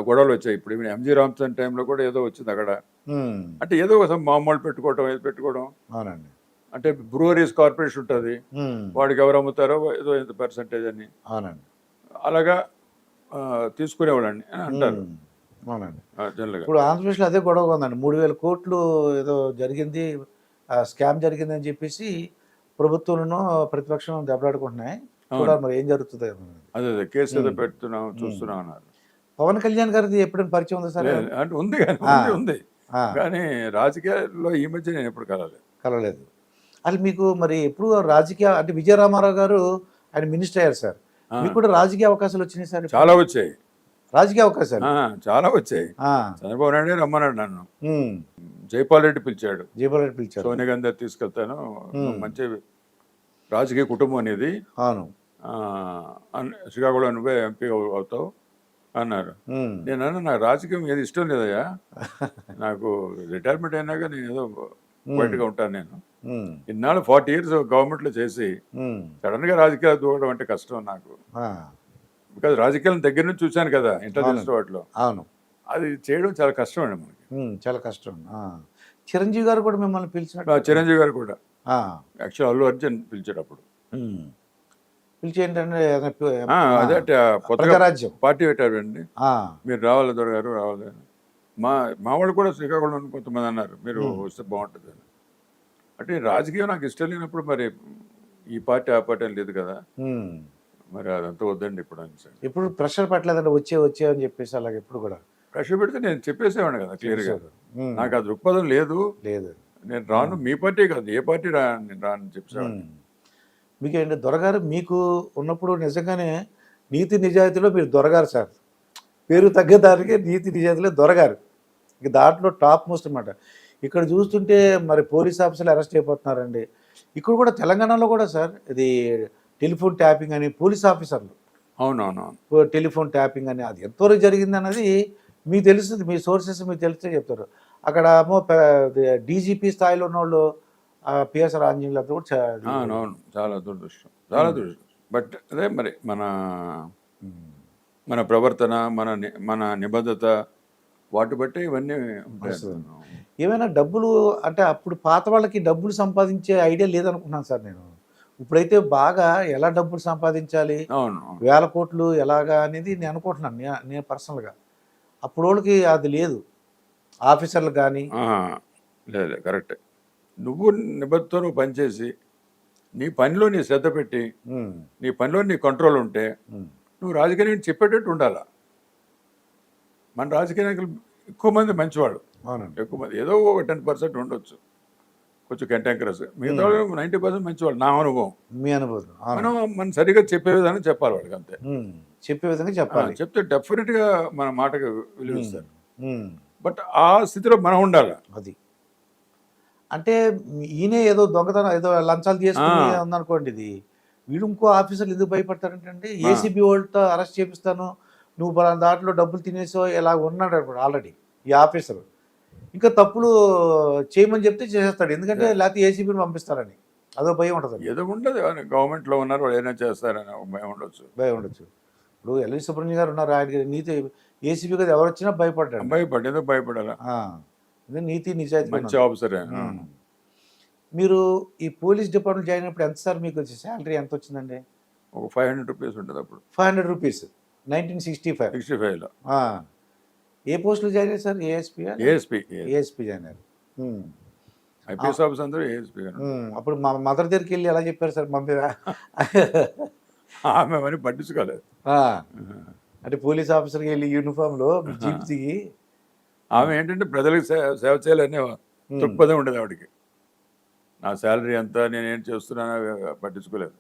గొడవలు వచ్చాయి. ఇప్పుడు ఎంజీ రామచంద్రన్ టైంలో కూడా ఏదో వచ్చింది అక్కడ. అంటే ఏదో ఒక మామూలు పెట్టుకోవడం. అవునండి. అంటే బ్రూవరీస్ కార్పొరేషన్ ఉంటుంది, వాడికి ఎవరు అమ్ముతారో ఏదో ఎంత పర్సంటేజ్ అని. అవునండి. అలాగా తీసుకునేవాళ్ళండి అని అంటారు. అవునండి. జనరల్గా ఇప్పుడు ఆంధ్రప్రదేశ్లో అదే గొడవ ఉందండి. 3,000 కోట్లు ఏదో జరిగింది, స్కామ్ జరిగింది అని చెప్పేసి ప్రభుత్వంలో ప్రతిపక్షం దెబ్బలాడుకుంటున్నాయి. చూడాలి మరి ఏం జరుగుతుంది. అదే కేసు ఏదో చూస్తున్నాం అన్నారు. పవన్ కళ్యాణ్ గారిది ఎప్పుడైనా పరిచయం ఉందా సార్? అంటే ఉంది కానీ రాజకీయాల్లో ఈ మధ్య నేను ఎప్పుడు కలలేదు. అసలు మీకు మరి ఎప్పుడు రాజకీయ అంటే విజయ రామారావు గారు ఆయన మినిస్టర్ అయ్యారు సార్, మీకు కూడా రాజకీయ అవకాశాలు వచ్చినాయి సార్? చాలా వచ్చాయి రాజకీయ అవకాశాలు, చాలా వచ్చాయి. చంద్రబాబు నాయుడు రమ్మన్నాడు నన్ను, జైపాల్ రెడ్డి పిలిచాడు, సోనియా గాంధీ తీసుకెళ్తాను, మంచి రాజకీయ కుటుంబం అనేది, శ్రీకాకుళం నువ్వే ఎంపీ అవుతావు అన్నారు. నేను అన్నా నాకు రాజకీయం ఏది ఇష్టం లేదయ్యా, నాకు రిటైర్మెంట్ అయినాక నేను ఏదో బయటగా ఉంటాను. నేను ఇన్నాళ్ళు 40 years గవర్నమెంట్లో చేసి సడన్ గా రాజకీయాలు దూకడం అంటే కష్టం నాకు. బికాజ్ రాజకీయాలను దగ్గర నుంచి చూశాను కదా ఇంటెలిజెన్స్ వాటిలో. అవును, అది చేయడం చాలా కష్టం అండి మనకి, చాలా కష్టం. చిరంజీవి గారు కూడా మిమ్మల్ని పిలిచినట్టు? చిరంజీవి గారు కూడా యాక్చువల్ అల్లు అర్జున్ పిలిచాడు అప్పుడు. పిలిచి ఏంటంటే అదే కొత్తగా రాజ్యం పార్టీ పెట్టారు అండి, మీరు రావాలి దొరగారు రావాలి. మా వాళ్ళు కూడా శ్రీకాకుళం కొంతమంది అన్నారు మీరు వస్తే బాగుంటుంది అని. అంటే రాజకీయం నాకు ఇష్టం లేనప్పుడు మరి ఈ పార్టీ ఆ పార్టీ అని లేదు కదా, మరి అదంతా వద్దండి ఇప్పుడు అని. ఇప్పుడు ప్రెషర్ పెట్టలేదండి వచ్చే అని చెప్పేసి? అలాగే ఎప్పుడు కూడా ప్రెషర్ పెడితే నేను చెప్పేసేవాడిని కదా క్లియర్గా, నాకు ఆ దృక్పథం లేదు, నేను రాను, మీ పార్టీ కాదు ఏ పార్టీ నేను రాను చెప్పేవాడిని. మీకు ఏంటి దొరగారు మీకు ఉన్నప్పుడు నిజంగానే నీతి నిజాయితీలో మీరు దొరగారు సార్, పేరు తగ్గదానికి నీతి నిజాయితీలో దొరగారు, ఇక దాంట్లో టాప్ మోస్ట్ అనమాట. ఇక్కడ చూస్తుంటే మరి పోలీస్ ఆఫీసర్లు అరెస్ట్ అయిపోతున్నారండి. ఇక్కడ కూడా తెలంగాణలో కూడా సార్ ఇది టెలిఫోన్ ట్యాపింగ్ అని పోలీస్ ఆఫీసర్లు, అవునవును టెలిఫోన్ ట్యాపింగ్ అని, అది ఎంతవరకు జరిగింది అన్నది మీకు తెలుస్తుంది, మీ సోర్సెస్ మీకు తెలిస్తే చెప్తారు. అక్కడ ఏమో డీజీపీ స్థాయిలో ఉన్న వాళ్ళు పిఎస్ఆర్ ఆంజనేయులు కూడా చాలా దురదృష్టం, చాలా దురదృష్టం. బట్ అదే మరి మన ప్రవర్తన, మన నిబద్ధత వాటి బట్టి ఇవన్నీ ఏమైనా డబ్బులు అంటే అప్పుడు పాత వాళ్ళకి డబ్బులు సంపాదించే ఐడియా లేదనుకుంటున్నాను సార్ నేను. ఇప్పుడైతే బాగా ఎలా డబ్బులు సంపాదించాలి, 1000 కోట్లు ఎలాగా అనేది నేను అనుకుంటున్నాను నేను పర్సనల్గా. అప్పుడు వాళ్ళకి అది లేదు, ఆఫీసర్లు కానీ. లేదు కరెక్టే, నువ్వు నిబద్ధతో నువ్వు పనిచేసి నీ పనిలో నీ శ్రద్ధ పెట్టి నీ పనిలో నీ కంట్రోల్ ఉంటే నువ్వు రాజకీయాన్ని చెప్పేటట్టు ఉండాలా. మన రాజకీయ నాయకులు ఎక్కువ మంది మంచివాళ్ళు, ఎక్కువ మంది, ఏదో ఒక 10% ఉండొచ్చు కొంచెం కంటాంకరస్, మిగతా 90% మంచివాళ్ళు. నా అనుభవం, మీ అనుభవం, మనం సరిగా చెప్పే విధానం చెప్పాలి వాళ్ళకి, అంతే చెప్పే విధంగా చెప్పాలి. చెప్తే డెఫినెట్గా మన మాటకు విలువిస్తారు. బట్ ఆ స్థితిలో మనం ఉండాలి. అది అంటే ఈయనే ఏదో దొంగతనం ఏదో లంచాలు తీసుకుని ఉందనుకోండి, ఇది వీడు ఇంకో ఆఫీసర్లు ఎందుకు భయపడతారంటే ఏసీబీ వాళ్ళతో అరెస్ట్ చేపిస్తాను, నువ్వు దాంట్లో డబ్బులు తినేసో ఇలా ఉన్నాడు ఆల్రెడీ ఈ ఆఫీసర్. ఇంకా తప్పులు చేయమని చెప్తే చేసేస్తాడు, ఎందుకంటే లేకపోతే ఏసీబీని పంపిస్తారని అదో భయం ఉంటుంది. ఏదో ఉండదు, గవర్నమెంట్లో ఉన్నారు వాళ్ళు ఏదైనా చేస్తారని ఒక భయం ఉండొచ్చు. భయం ఉండొచ్చు. ఇప్పుడు ఎల్వి సుబ్రహ్మణ్యం గారు ఉన్నారు, ఆయన నీతి ఏసీబీ కదా ఎవరు వచ్చినా భయపడ్డాడు. భయపడి ఎందుకు భయపడాలా, ఇదే నీతి నిజాయితీ మంచి ఆఫీసరే. మీరు ఈ పోలీస్ డిపార్ట్మెంట్ జాయిన్ అయినప్పుడు ఎంత సార్ మీకు శాలరీ ఎంత వచ్చిందండి? ఒక 500 రూపీస్ ఉంటుంది అప్పుడు. 500 రూపీస్ 1965. 65లో. ఏ పోస్టులో జాయిన్ అయ్యారు సార్? ఏఎస్పీ జాయిన్ అయ్యారు. ఐపీఎస్ ఆఫీస్ అందరూ ఏఎస్పీ. అప్పుడు మా మదర్ దగ్గరికి వెళ్ళి ఎలా చెప్పారు సార్ మమ్మీ? ఆమె మరి పట్టించుకోలేదు. అంటే పోలీస్ ఆఫీసర్కి వెళ్ళి యూనిఫామ్లో జీప్ దిగి ఆమె ఏంటంటే ప్రజలకు సేవ చేయాలనే దృక్పథం ఉండేది ఆవిడకి. నా శాలరీ అంతా నేనేం చేస్తున్నానో పట్టించుకోలేదు.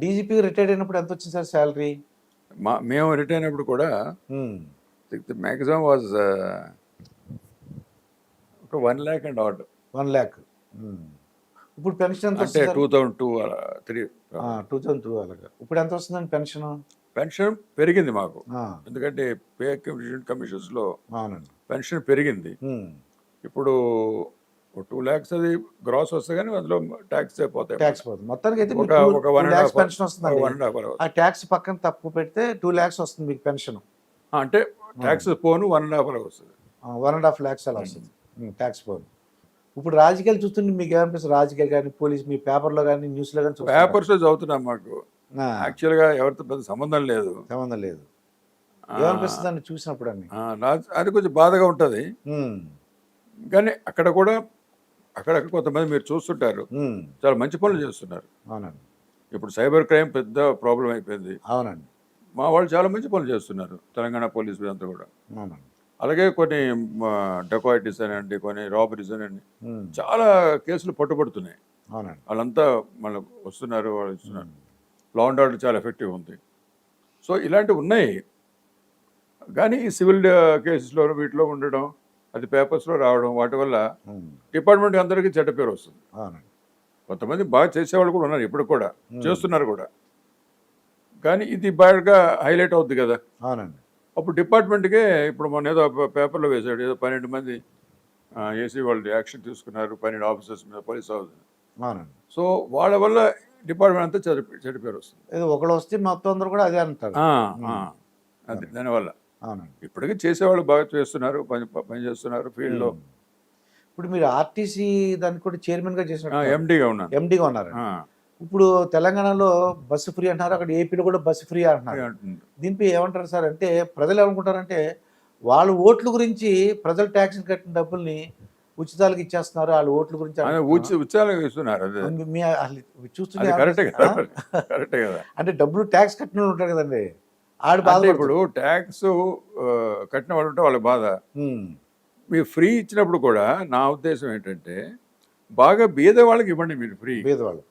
డీజీపీ రిటైర్డ్ అయినప్పుడు ఎంత వచ్చింది సార్ శాలరీ? మేము రిటైర్ అయినప్పుడు కూడా మ్యాక్సిమం వాజ్ ఒక 1 lakh అండ్ ఆర్డ్. 1 lakh. ఇప్పుడు పెన్షన్ ఎంత అంటే 2002 3. 2002 అలాగా. ఇప్పుడు ఎంత వస్తుందండి పెన్షన్? పెన్షన్ పెరిగింది మాకు, ఎందుకంటే పే కమిషన్స్లో పెన్షన్ పెరిగింది. ఇప్పుడు 2 lakhs అది గ్రాస్ వస్తే కానీ అందులో ట్యాక్స్ అయిపోతాయి. ట్యాక్స్ పోతుంది మొత్తానికి అయితే ఒక 1.5 పెన్షన్ వస్తుంది. ఆ ట్యాక్స్ పక్కన తప్పు పెడితే 2 lakhs వస్తుంది మీకు పెన్షన్. అంటే ట్యాక్స్ పోను 1.5 వస్తుంది. 1.5 lakhs అలా వస్తుంది ట్యాక్స్ పోను. ఇప్పుడు రాజకీయాలు చూస్తుంటే మీకు ఏమనిపిస్తుంది? రాజకీయాలు కానీ పోలీస్ మీ పేపర్లో కానీ న్యూస్లో కానీ పేపర్స్లో చదువుతున్నాం. మాకు యాక్చువల్గా ఎవరితో పెద్ద సంబంధం లేదు. ఏమనిపిస్తుంది అని చూసినప్పుడు అన్ని? అది కొంచెం బాధగా ఉంటుంది. కానీ అక్కడ కూడా అక్కడక్కడ కొంతమంది మీరు చూస్తుంటారు చాలా మంచి పనులు చేస్తున్నారు. అవునండి. ఇప్పుడు సైబర్ క్రైమ్ పెద్ద ప్రాబ్లం అయిపోయింది. అవునండి. మా వాళ్ళు చాలా మంచి పనులు చేస్తున్నారు, తెలంగాణ పోలీసు అంతా కూడా. అవునండి. అలాగే కొన్ని డెకాయిటీస్ అనండి, కొన్ని రాబరీస్ అనండి, చాలా కేసులు పట్టుబడుతున్నాయి. అవునండి. వాళ్ళంతా మళ్ళీ వస్తున్నారు, వాళ్ళు ఇస్తున్నారు. లా అండ్ ఆర్డర్ చాలా ఎఫెక్టివ్ ఉంది. సో ఇలాంటివి ఉన్నాయి. కానీ ఈ సివిల్ కేసెస్లో వీటిలో ఉండడం, అది పేపర్స్లో రావడం, వాటి వల్ల డిపార్ట్మెంట్ అందరికీ చెడ్డ పేరు వస్తుంది. కొంతమంది బాగా చేసేవాళ్ళు కూడా ఉన్నారు, ఇప్పుడు కూడా చేస్తున్నారు కూడా. కానీ ఇది బాగా హైలైట్ అవుద్ది కదా. అవునండి. అప్పుడు డిపార్ట్మెంట్కే ఇప్పుడు మొన్న ఏదో పేపర్లో వేశాడు, ఏదో 12 మంది ఏసీ వాళ్ళు యాక్షన్ తీసుకున్నారు 12 ఆఫీసర్స్ మీద, పోలీస్ ఆఫీసర్. అవునండి. సో వాళ్ళ వల్ల డిపార్ట్మెంట్ అంతా చెడ్డ పేరు వస్తుంది. ఒకళ్ళు వస్తే మొత్తం అందరూ కూడా అదే అంటారు. అది దానివల్ల. అవునండి. ఇప్పటికీ చేసేవాళ్ళు బాగా చేస్తున్నారు, పని చేస్తున్నారు ఫీల్డ్లో. ఇప్పుడు మీరు ఆర్టీసీ దానికి కూడా చైర్మన్గా చేసిన ఎండీగా ఉన్నారు. ఇప్పుడు తెలంగాణలో బస్సు ఫ్రీ అంటున్నారు, అక్కడ ఏపీలో కూడా బస్సు ఫ్రీ అంటున్నారు. దీనిపై ఏమంటారు సార్? అంటే ప్రజలు ఏమనుకుంటారంటే వాళ్ళ ఓట్ల గురించి ప్రజలు ట్యాక్స్ కట్టిన డబ్బుల్ని ఉచితాలకు ఇచ్చేస్తున్నారు, వాళ్ళ ఓట్ల గురించి ఉచితాలకు ఇస్తున్నారు. చూస్తుంటే కదా, అంటే డబ్బులు ట్యాక్స్ కట్టిన ఉంటారు కదండి, ఆడు బాధ. ఇప్పుడు ట్యాక్స్ కట్టిన వాళ్ళు ఉంటే వాళ్ళ బాధ. మీరు ఫ్రీ ఇచ్చినప్పుడు కూడా నా ఉద్దేశం ఏంటంటే బాగా బీద వాళ్ళకి ఇవ్వండి మీరు ఫ్రీ. బీద వాళ్ళు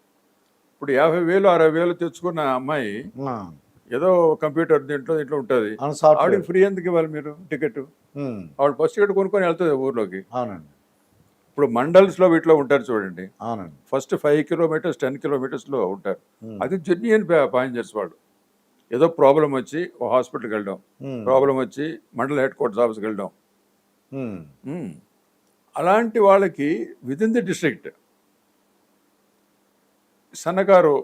ఇప్పుడు 50,000 60,000 తెచ్చుకున్న అమ్మాయి ఏదో కంప్యూటర్ దీంట్లో ఉంటుంది, ఆవిడకి ఫ్రీ ఎందుకు ఇవ్వాలి మీరు టికెట్? ఆవిడ బస్ టికెట్ కొనుక్కొని వెళ్తుంది ఊర్లోకి. అవునండి. ఇప్పుడు మండల్స్లో వీటిలో ఉంటారు చూడండి. అవునండి. ఫస్ట్ 5 kilometers 10 kilometersలో ఉంటారు. అది జెన్యూన్ ప్యాసింజర్స్. వాళ్ళు ఏదో ప్రాబ్లం వచ్చి ఓ హాస్పిటల్కి వెళ్ళడం, ప్రాబ్లం వచ్చి మండల హెడ్ క్వార్టర్స్ ఆఫీస్కి వెళ్ళడం, అలాంటి వాళ్ళకి విదిన్ ది డిస్ట్రిక్ట్ సన్నకారు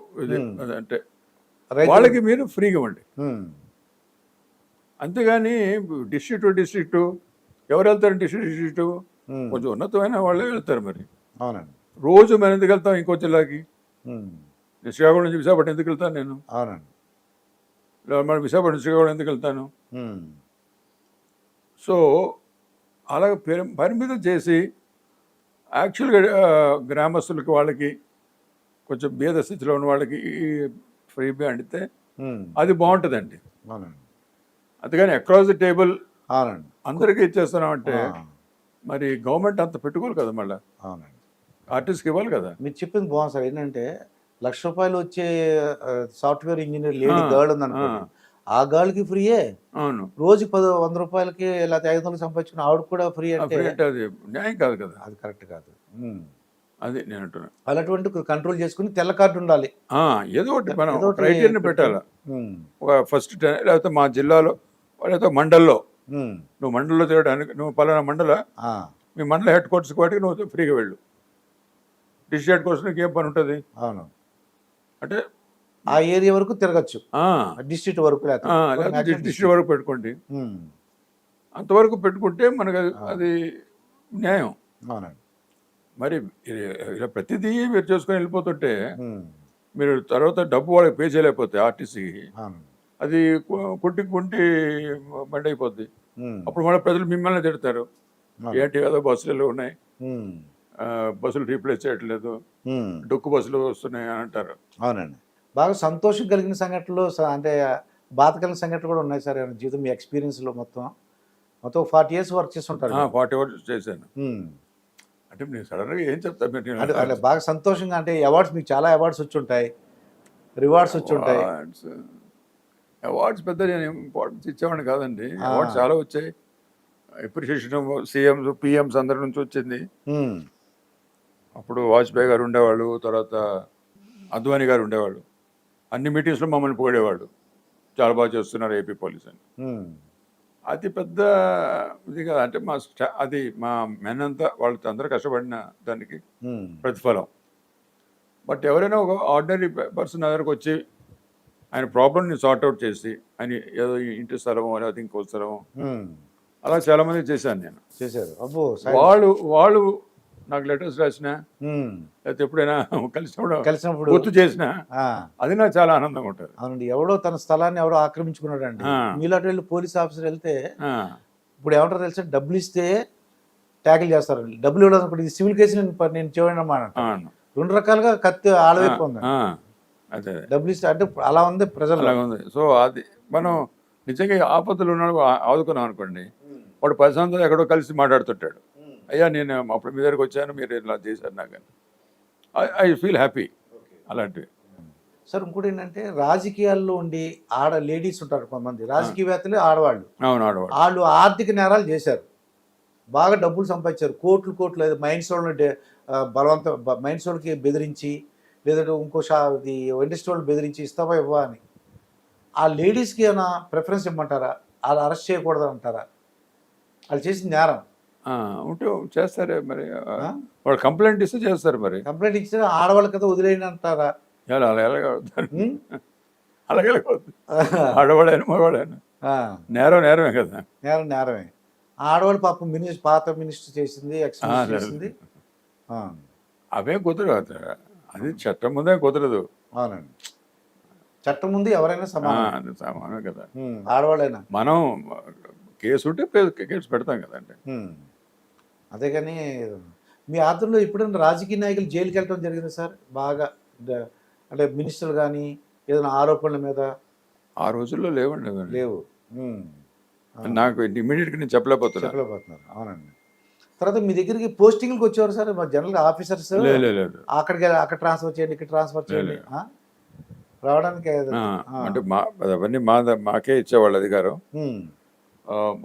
అంటే వాళ్ళకి మీరు ఫ్రీగా ఇవ్వండి. అంతేగాని డిస్ట్రిక్ట్ ఎవరు వెళ్తారు? డిస్ట్రిక్ట్ కొంచెం ఉన్నతమైన వాళ్ళే వెళ్తారు. మరి అవునండి. రోజు మనం ఎందుకు వెళ్తాం ఇంకో జిల్లాకి? శ్రీకాకుళం నుంచి విశాఖపట్నం ఎందుకు వెళ్తాను నేను? అవునండి. మన విశాఖపట్నం శ్రీకాకుళం ఎందుకు వెళ్తాను? సో అలా పరిమితం చేసి యాక్చువల్గా గ్రామస్తులకి వాళ్ళకి కొంచెం భేద స్థితిలో ఉన్న వాళ్ళకి ఫ్రీ అండితే అది బాగుంటుందండి. అంతేగాని అక్రాస్ ది టేబుల్ అందరికీ ఇచ్చేస్తున్నామంటే మరి గవర్నమెంట్ అంత పెట్టుకోవాలి కదా, మళ్ళీ ఆర్టిస్ట్కి ఇవ్వాలి కదా. మీరు చెప్పింది బాగుంది సార్. ఏంటంటే ₹1,00,000 వచ్చే సాఫ్ట్వేర్ ఇంజనీర్ లేడీ గర్ల్ ఉందనుకోండి, ఆ గర్ల్కి ఫ్రీయే. అవును. రోజు 100 రూపాయలకి లేకపోతే 500 సంపాదించుకుని ఆవిడ కూడా ఫ్రీ అంటే అది న్యాయం కాదు కదా, అది కరెక్ట్ కాదు. అది నేను అంటున్నాను. అలాంటి కంట్రోల్ చేసుకుని తెల్ల కార్డు ఉండాలి, ఏదో ఒకటి మనం క్రైటీరియా పెట్టాలి. ఒక ఫస్ట్ లేకపోతే మా జిల్లాలో లేకపోతే మండల్లో ఉమ్. నువ్వు మండలంలో తిరగడానికి నువ్వు పలానా మండల ఆ, మీ మండల హెడ్ క్వార్టర్స్కి వాటికి నువ్వు ఫ్రీగా వెళ్ళు. డిస్ట్రిక్ట్ హెడ్ క్వార్టర్స్ నీకు ఏం పని ఉంటుంది అవును. అంటే ఆ ఏరియా వరకు తిరగచ్చు, ఆ, డిస్ట్రిక్ట్ వరకు ఆ, లేకపోతే maximum డిస్ట్రిక్ట్ వరకు పెట్టుకోండి. ఉమ్. అంతవరకు పెట్టుకుంటే మనకు అది న్యాయం. అవునండి. మరి ఇలా ప్రతిదీ మీరు చేసుకొని వెళ్ళిపోతుంటే ఉమ్. మీరు తర్వాత డబ్బు వాళ్ళకి పే చేయలేకపోతే ఆర్టీసీకి అవును. అది కుంటి బండి అయిపోద్ది. ఉమ్. అప్పుడు మళ్ళీ ప్రజలు మిమ్మల్ని తిడతారు, అవును. ఏంటి ఏదో బస్సులు ఉన్నాయి, ఉమ్. బస్సులు రీప్లేస్ చేయట్లేదు, ఉమ్. డొక్కు బస్సులు వస్తున్నాయి అని అంటారు. అవునండి. బాగా సంతోషం కలిగిన సంఘటనలు అంటే బాధ కలిగిన సంఘటనలు కూడా ఉన్నాయి సార్ ఏమైనా జీవితం మీ ఎక్స్పీరియన్స్లో మొత్తం మొత్తం 40 years వర్క్ చేసి ఉంటారు మీరు. 40 అవర్స్ చేశాను. ఉమ్. అంటే నేను సడన్గా ఏం చెప్తాను మీరు అంటే అంటే బాగా సంతోషంగా అంటే అవార్డ్స్ మీకు చాలా అవార్డ్స్ వచ్చి ఉంటాయి, రివార్డ్స్ వచ్చి ఉంటాయి. అవార్డ్స్ పెద్ద నేను ఇంపార్టెన్స్ ఇచ్చేవాడిని కాదండి. ఆ. అవార్డ్స్ చాలా వచ్చాయి. అప్రిషియేషన్ సీఎంస్ పిఎంస్ అందరి నుంచి వచ్చింది. ఉమ్. అప్పుడు వాజ్పేయి గారు ఉండేవాళ్ళు, తర్వాత అద్వానీ గారు ఉండేవాళ్ళు. అన్ని మీటింగ్స్లో మమ్మల్ని పొగిడేవాళ్ళు, చాలా బాగా చేస్తున్నారు ఏపీ పోలీస్ అని. ఉమ్. అది పెద్ద ఇది కాదు, అంటే అది మా మెన్ అంతా వాళ్ళతో అందరూ కష్టపడిన దానికి ఉమ్. ప్రతిఫలం. బట్ ఎవరైనా ఒక ఆర్డినరీ పర్సన్ దగ్గరకు వచ్చి ఆయన ప్రాబ్లమ్ని సార్ట్అవుట్ చేసి ఆయన ఏదో ఇంటి స్థలమో లేకపోతే ఇంకో స్థలమో ఉమ్. అలా చాలామంది చేశాను నేను. చేశారు. అబ్బో వాళ్ళు నాకు లెటర్స్ రాసినా ఉమ్. లేకపోతే ఎప్పుడైనా కలిసినప్పుడు కలిసినప్పుడు గుర్తు చేసినా ఆ, అది నాకు చాలా ఆనందంగా ఉంటుంది. అవునండి. ఎవడో తన స్థలాన్ని ఎవడో ఆక్రమించుకున్నాడు అండి. ఆ. మీలాంటి వెళ్ళి పోలీస్ ఆఫీసర్ వెళ్తే ఆ, ఇప్పుడు ఏమంటారు తెలుసా, డబ్బులు ఇస్తే ట్యాకిల్ చేస్తారు. డబ్బులు ఇవ్వడం ఇప్పుడు ఇది సివిల్ కేసు నేను చేయండి అన్నమాట. అవును. రెండు రకాలుగా కత్తి ఆడవైపు ఉంది. ఆ, అదే డబ్బులు ఇస్తే అంటే అలా ఉంది ప్రజలు. అలాగే ఉంది. సో అది మనం నిజంగా ఈ ఆపదలు ఉన్నాడు ఆదుకున్నాం అనుకోండి, వాడు 10 సంవత్సరాలు ఎక్కడో కలిసి మాట్లాడుతుంటాడు, అయ్యా నేను అప్పుడు మీ దగ్గరికి వచ్చాను, మీరు ఇలా చేశారు నాకు అని. ఐ ఫీల్ హ్యాపీ అలాంటివి. సార్ ఇంకోటి ఏంటంటే రాజకీయాల్లో ఉండి లేడీస్ ఉంటారు కొంతమంది రాజకీయవేత్తలు, ఆడవాళ్ళు. అవును, ఆడవాడు. వాళ్ళు ఆర్థిక నేరాలు చేశారు, బాగా డబ్బులు సంపాదించారు, కోట్లు మైన్స్ వాళ్ళని మైన్స్ వాళ్ళకి బెదిరించి, లేదంటే ఇంకో ఇండస్ట్రీ వాళ్ళు బెదిరించి ఇస్తావా ఇవ్వా అని. ఆ లేడీస్కి ఏమైనా ప్రిఫరెన్స్ ఇవ్వమంటారా? వాళ్ళు అరెస్ట్ చేయకూడదు అంటారా? వాళ్ళు చేసిన నేరం ఉంటే చేస్తారే మరి, వాడు కంప్లైంట్ ఇస్తే చేస్తారు మరి. కంప్లైంట్ ఇచ్చినా ఆడవాళ్ళ కదా వదిలేయని అంటారా? ఎలా అలా ఎలాగ అవుతారు? ఉం? అలాగే అవుతుంది. ఆడవాడైనా మగవాడైనా ఆ, నేరమే కదా. నేరమే. ఆడవాళ్ళు పాపం పాత మినిస్టర్ చేసింది, ఎక్స్ మినిస్టర్ లేదు. చేసింది. ఆ, అవే కుదరదు, అది చట్టం ముందే కుదరదు. అవునండి. చట్టం ముందు ఎవరైనా సమానం. అది సామాన్యం కదా. ఆడవాళ్ళైనా. మనం కేసు ఉంటే కేసు పెడతాం కదండి. అదే కానీ మీ ఆధ్వర్యంలో ఎప్పుడైనా రాజకీయ నాయకులు జైలుకి వెళ్ళడం జరిగింది సార్? బాగా అంటే మినిస్టర్లు కానీ ఏదైనా ఆరోపణల మీద? ఆ రోజుల్లో లేవండి అవన్నీ. లేవు. నాకు ఇమీడియట్గా నేను చెప్పలేకపోతున్నా. చెప్పలేకపోతున్నారు. అవునండి. తర్వాత మీ దగ్గరికి పోస్టింగ్కి వచ్చేవారు సార్ జనరల్గా ఆఫీసర్స్? లేదు. అక్కడ ట్రాన్స్ఫర్ చేయండి, ఇక్కడ ట్రాన్స్ఫర్ చేయండి రావడానికి? అంటే అవన్నీ మాకే ఇచ్చేవాళ్ళు అధికారం.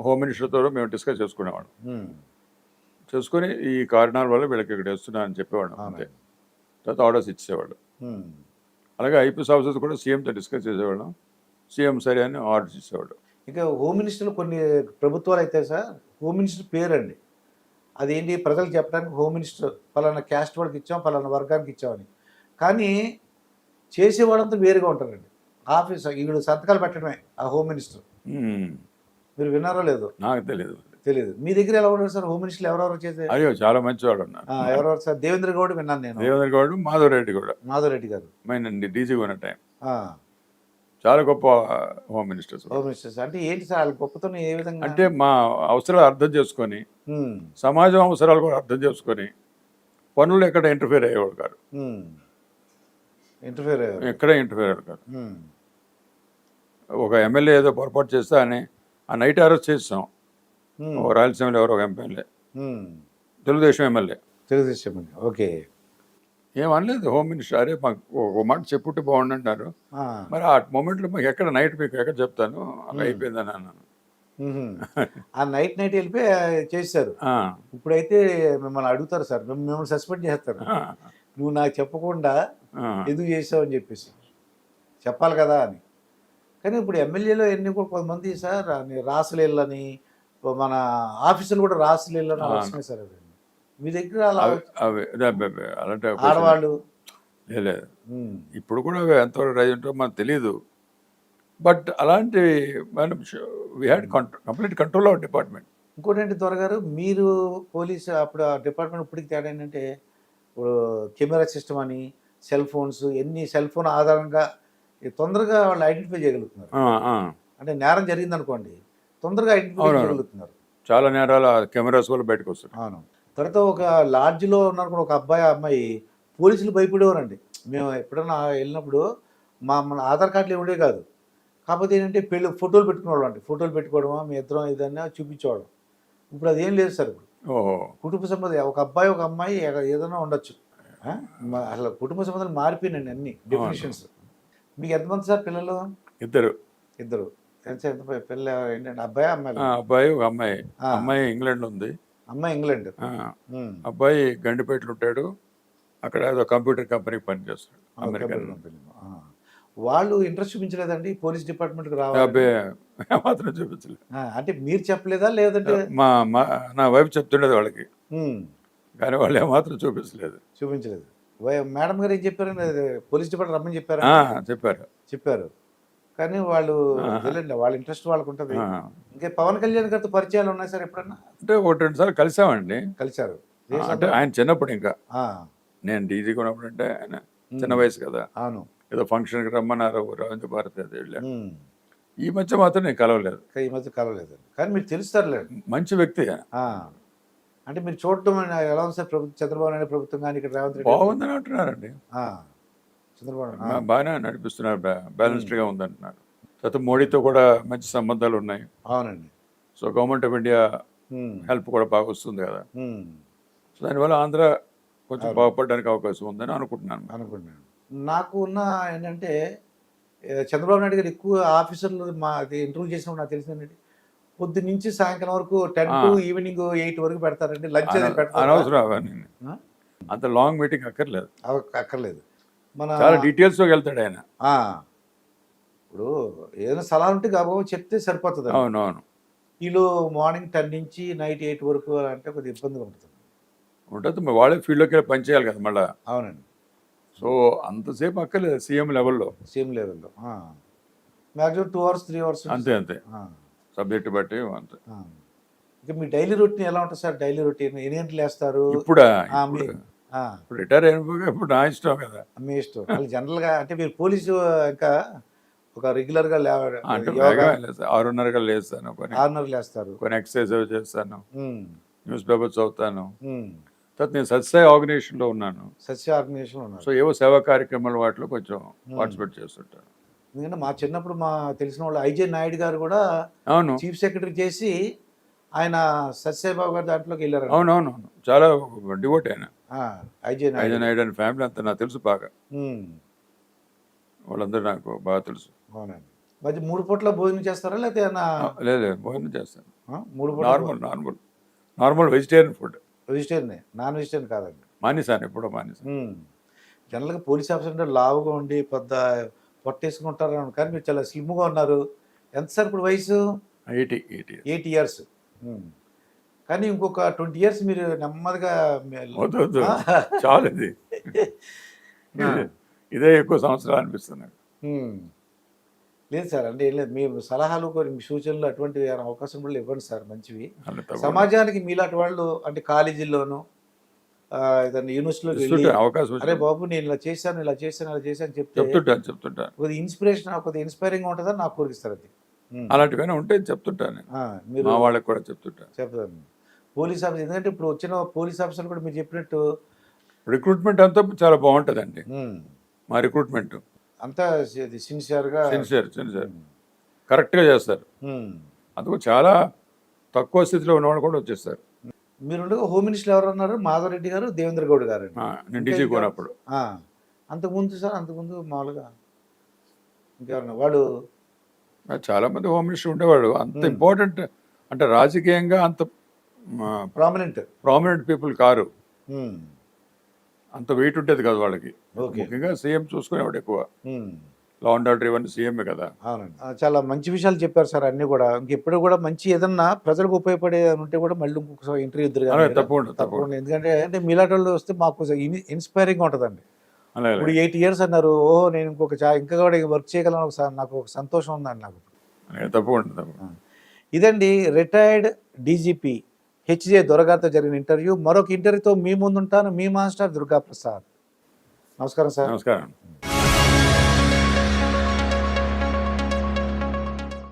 హోమ్ మినిస్టర్తో మేము డిస్కస్ చేసుకునేవాళ్ళం, చేసుకొని ఈ కారణాల వల్ల వీళ్ళకి ఇక్కడ వేస్తున్నా అని చెప్పేవాళ్ళం అంతే. తర్వాత ఆర్డర్స్ ఇచ్చేవాళ్ళు. అలాగే ఐపీఎస్ ఆఫీసర్స్ కూడా సీఎంతో డిస్కస్ చేసేవాళ్ళం, సీఎం సరే అని ఆర్డర్స్ ఇచ్చేవాళ్ళు. ఇంకా హోమ్ మినిస్టర్లు కొన్ని ప్రభుత్వాలు అయితే సార్ హోమ్ మినిస్టర్ పేరండి, అదేంటి ప్రజలకు చెప్పడానికి హోమ్ మినిస్టర్ పలానా క్యాస్ట్ వాళ్ళకి ఇచ్చాం, పలానా వర్గానికి ఇచ్చామని. కానీ చేసేవాళ్ళంతా వేరుగా ఉంటారండి. ఆఫీస్ వీళ్ళు సంతకాలు పెట్టడమే ఆ హోమ్ మినిస్టర్. మీరు విన్నారో లేదో నాకు తెలియదు. మీ దగ్గర ఎలా ఉన్నారు సార్ హోమ్ మినిస్టర్లు? ఎవరెవరు చేసే? అయ్యో చాలా మంచివాడు ఉన్నారు. ఎవరెవరు సార్? దేవేంద్ర గౌడ్ విన్నాను నేను. దేవేంద్ర గౌడ్, మాధవరెడ్డి కూడా. మాధవరెడ్డి గారు మైనండి డీజీగా ఉన్న టైం. ఆ, చాలా గొప్ప హోమ్ మినిస్టర్స్. హోమ్ మినిస్టర్స్ అంటే ఏంటి సార్ వాళ్ళ గొప్పతనం ఏ విధంగా? అంటే మా అవసరాలు అర్థం చేసుకొని, సమాజం అవసరాలు కూడా అర్థం చేసుకొని, పనులు ఎక్కడ ఇంటర్ఫియర్ అయ్యేవాడు కాదు. ఇంటర్ఫియర్ ఎక్కడ ఇంటర్ఫియర్ అయ్యేవాడు కాదు. ఒక ఎమ్మెల్యే ఏదో పొరపాటు చేస్తే అని ఆ నైట్ అరెస్ట్ చేస్తాం. రాయలసీమలో ఎవరో ఒక ఎమ్మెల్యే, తెలుగుదేశం ఎమ్మెల్యే. ఓకే. ఏమనలేదు హోమ్ మినిస్టర్, అరే మాకు ఒక మాట చెప్పుంటే బాగుండు అంటారు. మరి ఆ మూమెంట్లో మాకు ఎక్కడ నైట్ మీకు ఎక్కడ చెప్తాను, అలా అయిపోయిందని అన్నాను. ఆ నైట్ వెళ్ళిపోయి చేశారు. ఇప్పుడైతే మిమ్మల్ని అడుగుతారు సార్, మిమ్మల్ని సస్పెండ్ చేస్తారు. నువ్వు నాకు చెప్పకుండా ఎందుకు చేసావు అని చెప్పేసి చెప్పాలి కదా అని. కానీ ఇప్పుడు ఎమ్మెల్యేలో ఎన్ని కూడా కొంతమంది సార్ రాసలీళ్ళని మన ఆఫీసులు కూడా రాసులీళ్ళని వస్తున్నాయి సార్ అవి. మీ దగ్గర అలా అవి అలాంటి అవకాశం ఆడవాళ్ళు లేదు. ఉమ్, ఇప్పుడు కూడా అవి ఎంతవరకు రైజ్ ఉంటుందో మనకు తెలియదు. బట్ అలాంటి మనం we had complete control of department. ఇంకోటి ఏంటి త్వరగారు, మీరు పోలీసు అప్పుడు ఆ డిపార్ట్మెంట్ ఇప్పటికి తేడా ఏంటంటే ఇప్పుడు కెమెరా సిస్టమ్ అని సెల్ ఫోన్స్, ఎన్ని సెల్ ఫోన్ ఆధారంగా తొందరగా వాళ్ళు ఐడెంటిఫై చేయగలుగుతున్నారు. అంటే నేరం జరిగింది అనుకోండి, తొందరగా ఐడెంటిఫై అవునవును. చేయగలుగుతున్నారు. చాలా నేరాలు కెమెరాస్ వల్ల బయటకు వస్తాయి. అవును. తర్వాత ఒక లాడ్జ్లో ఉన్నారు ఒక అబ్బాయి అమ్మాయి, పోలీసులు భయపడేవారండి. మేము ఎప్పుడన్నా వెళ్ళినప్పుడు మన ఆధార్ కార్డులు ఉండేవి కాదు. కాకపోతే ఏంటంటే పెళ్ళి ఫోటోలు పెట్టుకునేవాళ్ళం అండి. ఫోటోలు పెట్టుకోవడమా మీ ఇద్దరం ఇదన్నా చూపించేవాళ్ళం. ఇప్పుడు అదేం లేదు సార్. ఇప్పుడు ఓహో, కుటుంబ సంబంధం ఒక అబ్బాయి ఒక అమ్మాయి ఏదైనా ఉండొచ్చు. అసలు కుటుంబ సంబంధాలు మారిపోయినండి అన్ని డెఫినేషన్స్. మీకు ఎంతమంది సార్ పిల్లలు? ఇద్దరు. ఇద్దరు. ఎంత పిల్ల ఏంటంటే అబ్బాయి అమ్మాయి? అబ్బాయి ఒక అమ్మాయి. అమ్మాయి ఇంగ్లాండ్ ఉంది. అమ్మాయి ఇంగ్లాండ్. అబ్బాయి గండిపేటలో ఉంటాడు. అక్కడ ఏదో కంప్యూటర్ కంపెనీకి పనిచేస్తాడు అమెరికాలో. వాళ్ళు ఇంట్రెస్ట్ చూపించలేదండి పోలీస్ డిపార్ట్మెంట్కి రావాలి? అబ్బాయి మాత్రం చూపించలేదు. అంటే మీరు చెప్పలేదా లేదంటే? నా వైఫ్ చెప్తుండేది వాళ్ళకి, కానీ వాళ్ళు ఏమాత్రం చూపించలేదు. మేడం గారు ఏం చెప్పారండి? పోలీస్ డిపార్ట్మెంట్ రమ్మని చెప్పారా? చెప్పారు. కానీ వాళ్ళు తెలియండి, వాళ్ళ ఇంట్రెస్ట్ వాళ్ళకు ఉంటుంది. ఇంకా పవన్ కళ్యాణ్ గారితో పరిచయాలు ఉన్నాయి సార్ ఎప్పుడన్నా? అంటే ఒకటి రెండు సార్లు కలిసామండి. కలిసారు అంటే ఆయన చిన్నప్పుడు, ఇంకా నేను డీజీగా ఉన్నప్పుడు, అంటే ఆయన చిన్న వయసు కదా. అవును. ఏదో ఫంక్షన్కి రమ్మన్నారు, రవీంద్ర భారతి అది వెళ్ళాను. ఈ మధ్య మాత్రం నేను కలవలేదు. ఈ మధ్య కలవలేదు. కానీ మీరు తెలుస్తారులేదు, మంచి వ్యక్తి. అంటే మీరు చూడటం ఎలా ఉంది సార్? ప్రభుత్వం, చంద్రబాబు నాయుడు ప్రభుత్వం కానీ ఇక్కడ రేవంత్ రెడ్డి బాగుందని అంటున్నారండి. చంద్రబాబు బాగానే నడిపిస్తున్నారు, బ్యాలెన్స్డ్గా ఉందంటున్నారు. తర్వాత మోడీతో కూడా మంచి సంబంధాలు ఉన్నాయి. అవునండి. So government of India help కూడా బాగా వస్తుంది కదా. సో దానివల్ల ఆంధ్ర కొంచెం బాగుపడడానికి అవకాశం ఉందని అనుకుంటున్నాను. నాకు ఉన్న ఏంటంటే చంద్రబాబు నాయుడు గారు ఎక్కువ ఆఫీసర్లు అది ఇంటర్వ్యూ చేసినప్పుడు నాకు తెలిసిందండి, పొద్దు నుంచి సాయంకాలం వరకు 10 to ఈవినింగ్ 8 వరకు పెడతారండి. లంచ్ అనేది పెడతారు. అనవసరం అవన్నీ, అంత లాంగ్ మీటింగ్ అక్కర్లేదు. అక్కర్లేదు. మన చాలా డీటెయిల్స్లోకి వెళ్తాడు ఆయన. ఇప్పుడు ఏదైనా సలహా ఉంటే కాబట్టి చెప్తే సరిపోతుంది. అవునవును. వీళ్ళు మార్నింగ్ 10 నుంచి నైట్ 8 వరకు అంటే కొద్దిగా ఇబ్బందిగా ఉంటుంది. వాళ్ళే ఫీల్డ్లోకి వెళ్ళి పనిచేయాలి కదా మళ్ళీ. అవునండి. సో అంతసేపు అక్కర్లేదు. సీఎం లెవెల్లో మ్యాక్సిమం 2 hours 3 hours అంతే. సబ్జెక్ట్ బట్టి అంతే. ఇంకా మీ డైలీ రొటీన్ ఎలా ఉంటుంది సార్? డైలీ రొటీన్ ఎన్ని గంటలు వేస్తారు? ఇప్పుడు రిటైర్ అయిపోగా ఇప్పుడు నా ఇష్టం కదా. మీ ఇష్టం. జనరల్గా అంటే మీరు పోలీసు ఇంకా ఒక రెగ్యులర్గా అంటే 6:30 లేస్తాను, 6:30 లేస్తారు, కొన్ని ఎక్సర్సైజ్ చేస్తాను, న్యూస్ పేపర్ చదువుతాను. తర్వాత నేను సత్సాయి ఆర్గనైజేషన్లో ఉన్నాను. సో ఏవో సేవా కార్యక్రమాలు వాటిలో కొంచెం పార్టిసిపేట్ చేస్తుంటాను. ఎందుకంటే మా చిన్నప్పుడు మా తెలిసిన వాళ్ళు ఐజే నాయుడు గారు కూడా చీఫ్ సెక్రటరీ చేసి ఆయన సత్యసాయిబాబు గారు దాంట్లోకి వెళ్ళారు. అవునవును, చాలా డివోట్ ఆయన. ఐజే నాయుడు అని ఫ్యామిలీ అంతా నాకు తెలుసు బాగా. వాళ్ళందరూ నాకు బాగా తెలుసు. అవునండి. మరి 3 పూట్ల భోజనం చేస్తారా లేకపోతే? లేదు, భోజనం చేస్తాను. 3 పూట్ల normal vegetarian food. Vegetarian, non vegetarian కాదండి. మానేసాను, ఎప్పుడో మానేసాను. జనరల్గా పోలీస్ ఆఫీసర్ అంటే లావుగా ఉండి పెద్ద పొట్టేసుకుంటారు, కానీ మీరు చాలా స్లిమ్గా ఉన్నారు. ఎంత సార్ ఇప్పుడు వయసు? 80 years. కానీ ఇంకొక 20 years మీరు నెమ్మదిగా చాలు. ఇదే ఎక్కువ సంవత్సరాలు అనిపిస్తున్నాయి. లేదు సార్, అంటే ఏం లేదు, మీ సలహాలు కొన్ని మీ సూచనలు అటువంటి అవకాశం కూడా ఇవ్వండి సార్, మంచివి. సమాజానికి మీలాంటి వాళ్ళు అంటే కాలేజీల్లోనూ ఏదైనా యూనివర్సిటీలో అవకాశం, అరే బాబు నేను ఇలా చేశాను చెప్తుంటాను. కొద్దిగా ఇన్స్పిరేషన్, కొద్దిగా ఇన్స్పైరింగ్గా ఉంటుందని నాకు కోరిస్తారు. అది అలాంటివైనా ఉంటే చెప్తుంటాను. మీరు మా వాళ్ళకి కూడా చెప్తాను. పోలీస్ ఆఫీసర్, ఎందుకంటే ఇప్పుడు వచ్చిన పోలీస్ ఆఫీసర్ కూడా మీరు చెప్పినట్టు రిక్రూట్మెంట్ అంతా చాలా బాగుంటుందండి. మా రిక్రూట్మెంట్ అంతా సిన్సియర్గా కరెక్ట్గా చేస్తారు. అందుకు చాలా తక్కువ స్థితిలో ఉన్నవాళ్ళు కూడా వచ్చేస్తారు. మీరు హోమ్ మినిస్టర్ ఎవరు అన్నారు? మాధవరెడ్డి గారు, దేవేంద్ర గౌడ్ గారు. నేను డీజీ కొన్నప్పుడు. అంతకుముందు సార్, అంతకుముందు మామూలుగా ఇంకెవరన్నా వాళ్ళు? చాలా మంది హోమ్ మినిస్టర్ ఉండేవాడు. అంత ఇంపార్టెంట్ అంటే రాజకీయంగా అంత ప్రామినెంట్ పీపుల్ కారు. అంత వెయిట్ ఉండేది కాదు వాళ్ళకి. ముఖ్యంగా సీఎం చూసుకునేవాడు ఎక్కువ. లా అండ్ ఆర్డర్ ఇవన్నీ సీఎంఏ కదా. అవునండి. చాలా మంచి విషయాలు చెప్పారు సార్ అన్నీ కూడా. ఇంకెప్పుడు కూడా మంచి ఏదన్నా ప్రజలకు ఉపయోగపడే ఉంటే కూడా మళ్ళీ ఇంకొకసారి ఇంటర్వ్యూ ఇద్దరు అలాగే తప్పకుండా తప్పకుండా తప్పకుండా. ఎందుకంటే అంటే మీలాంటి వాళ్ళు వస్తే మాకు ఇన్స్పైరింగ్గా ఉంటుందండి. అలాగే ఇప్పుడు 8 years అన్నారు. ఓహో, నేను ఇంకా కూడా వర్క్ చేయగలను నాకు ఒక సంతోషం ఉందండి నాకు. అలాగే తప్పకుండా తప్పకుండా. ఇదండి రిటైర్డ్ డీజీపీ హెచ్జే దొరగారితో జరిగిన ఇంటర్వ్యూ. మరొక ఇంటర్వ్యూతో మీ ముందుంటాను, మీ మాస్టర్ దుర్గా ప్రసాద్. నమస్కారం సార్. నమస్కారం.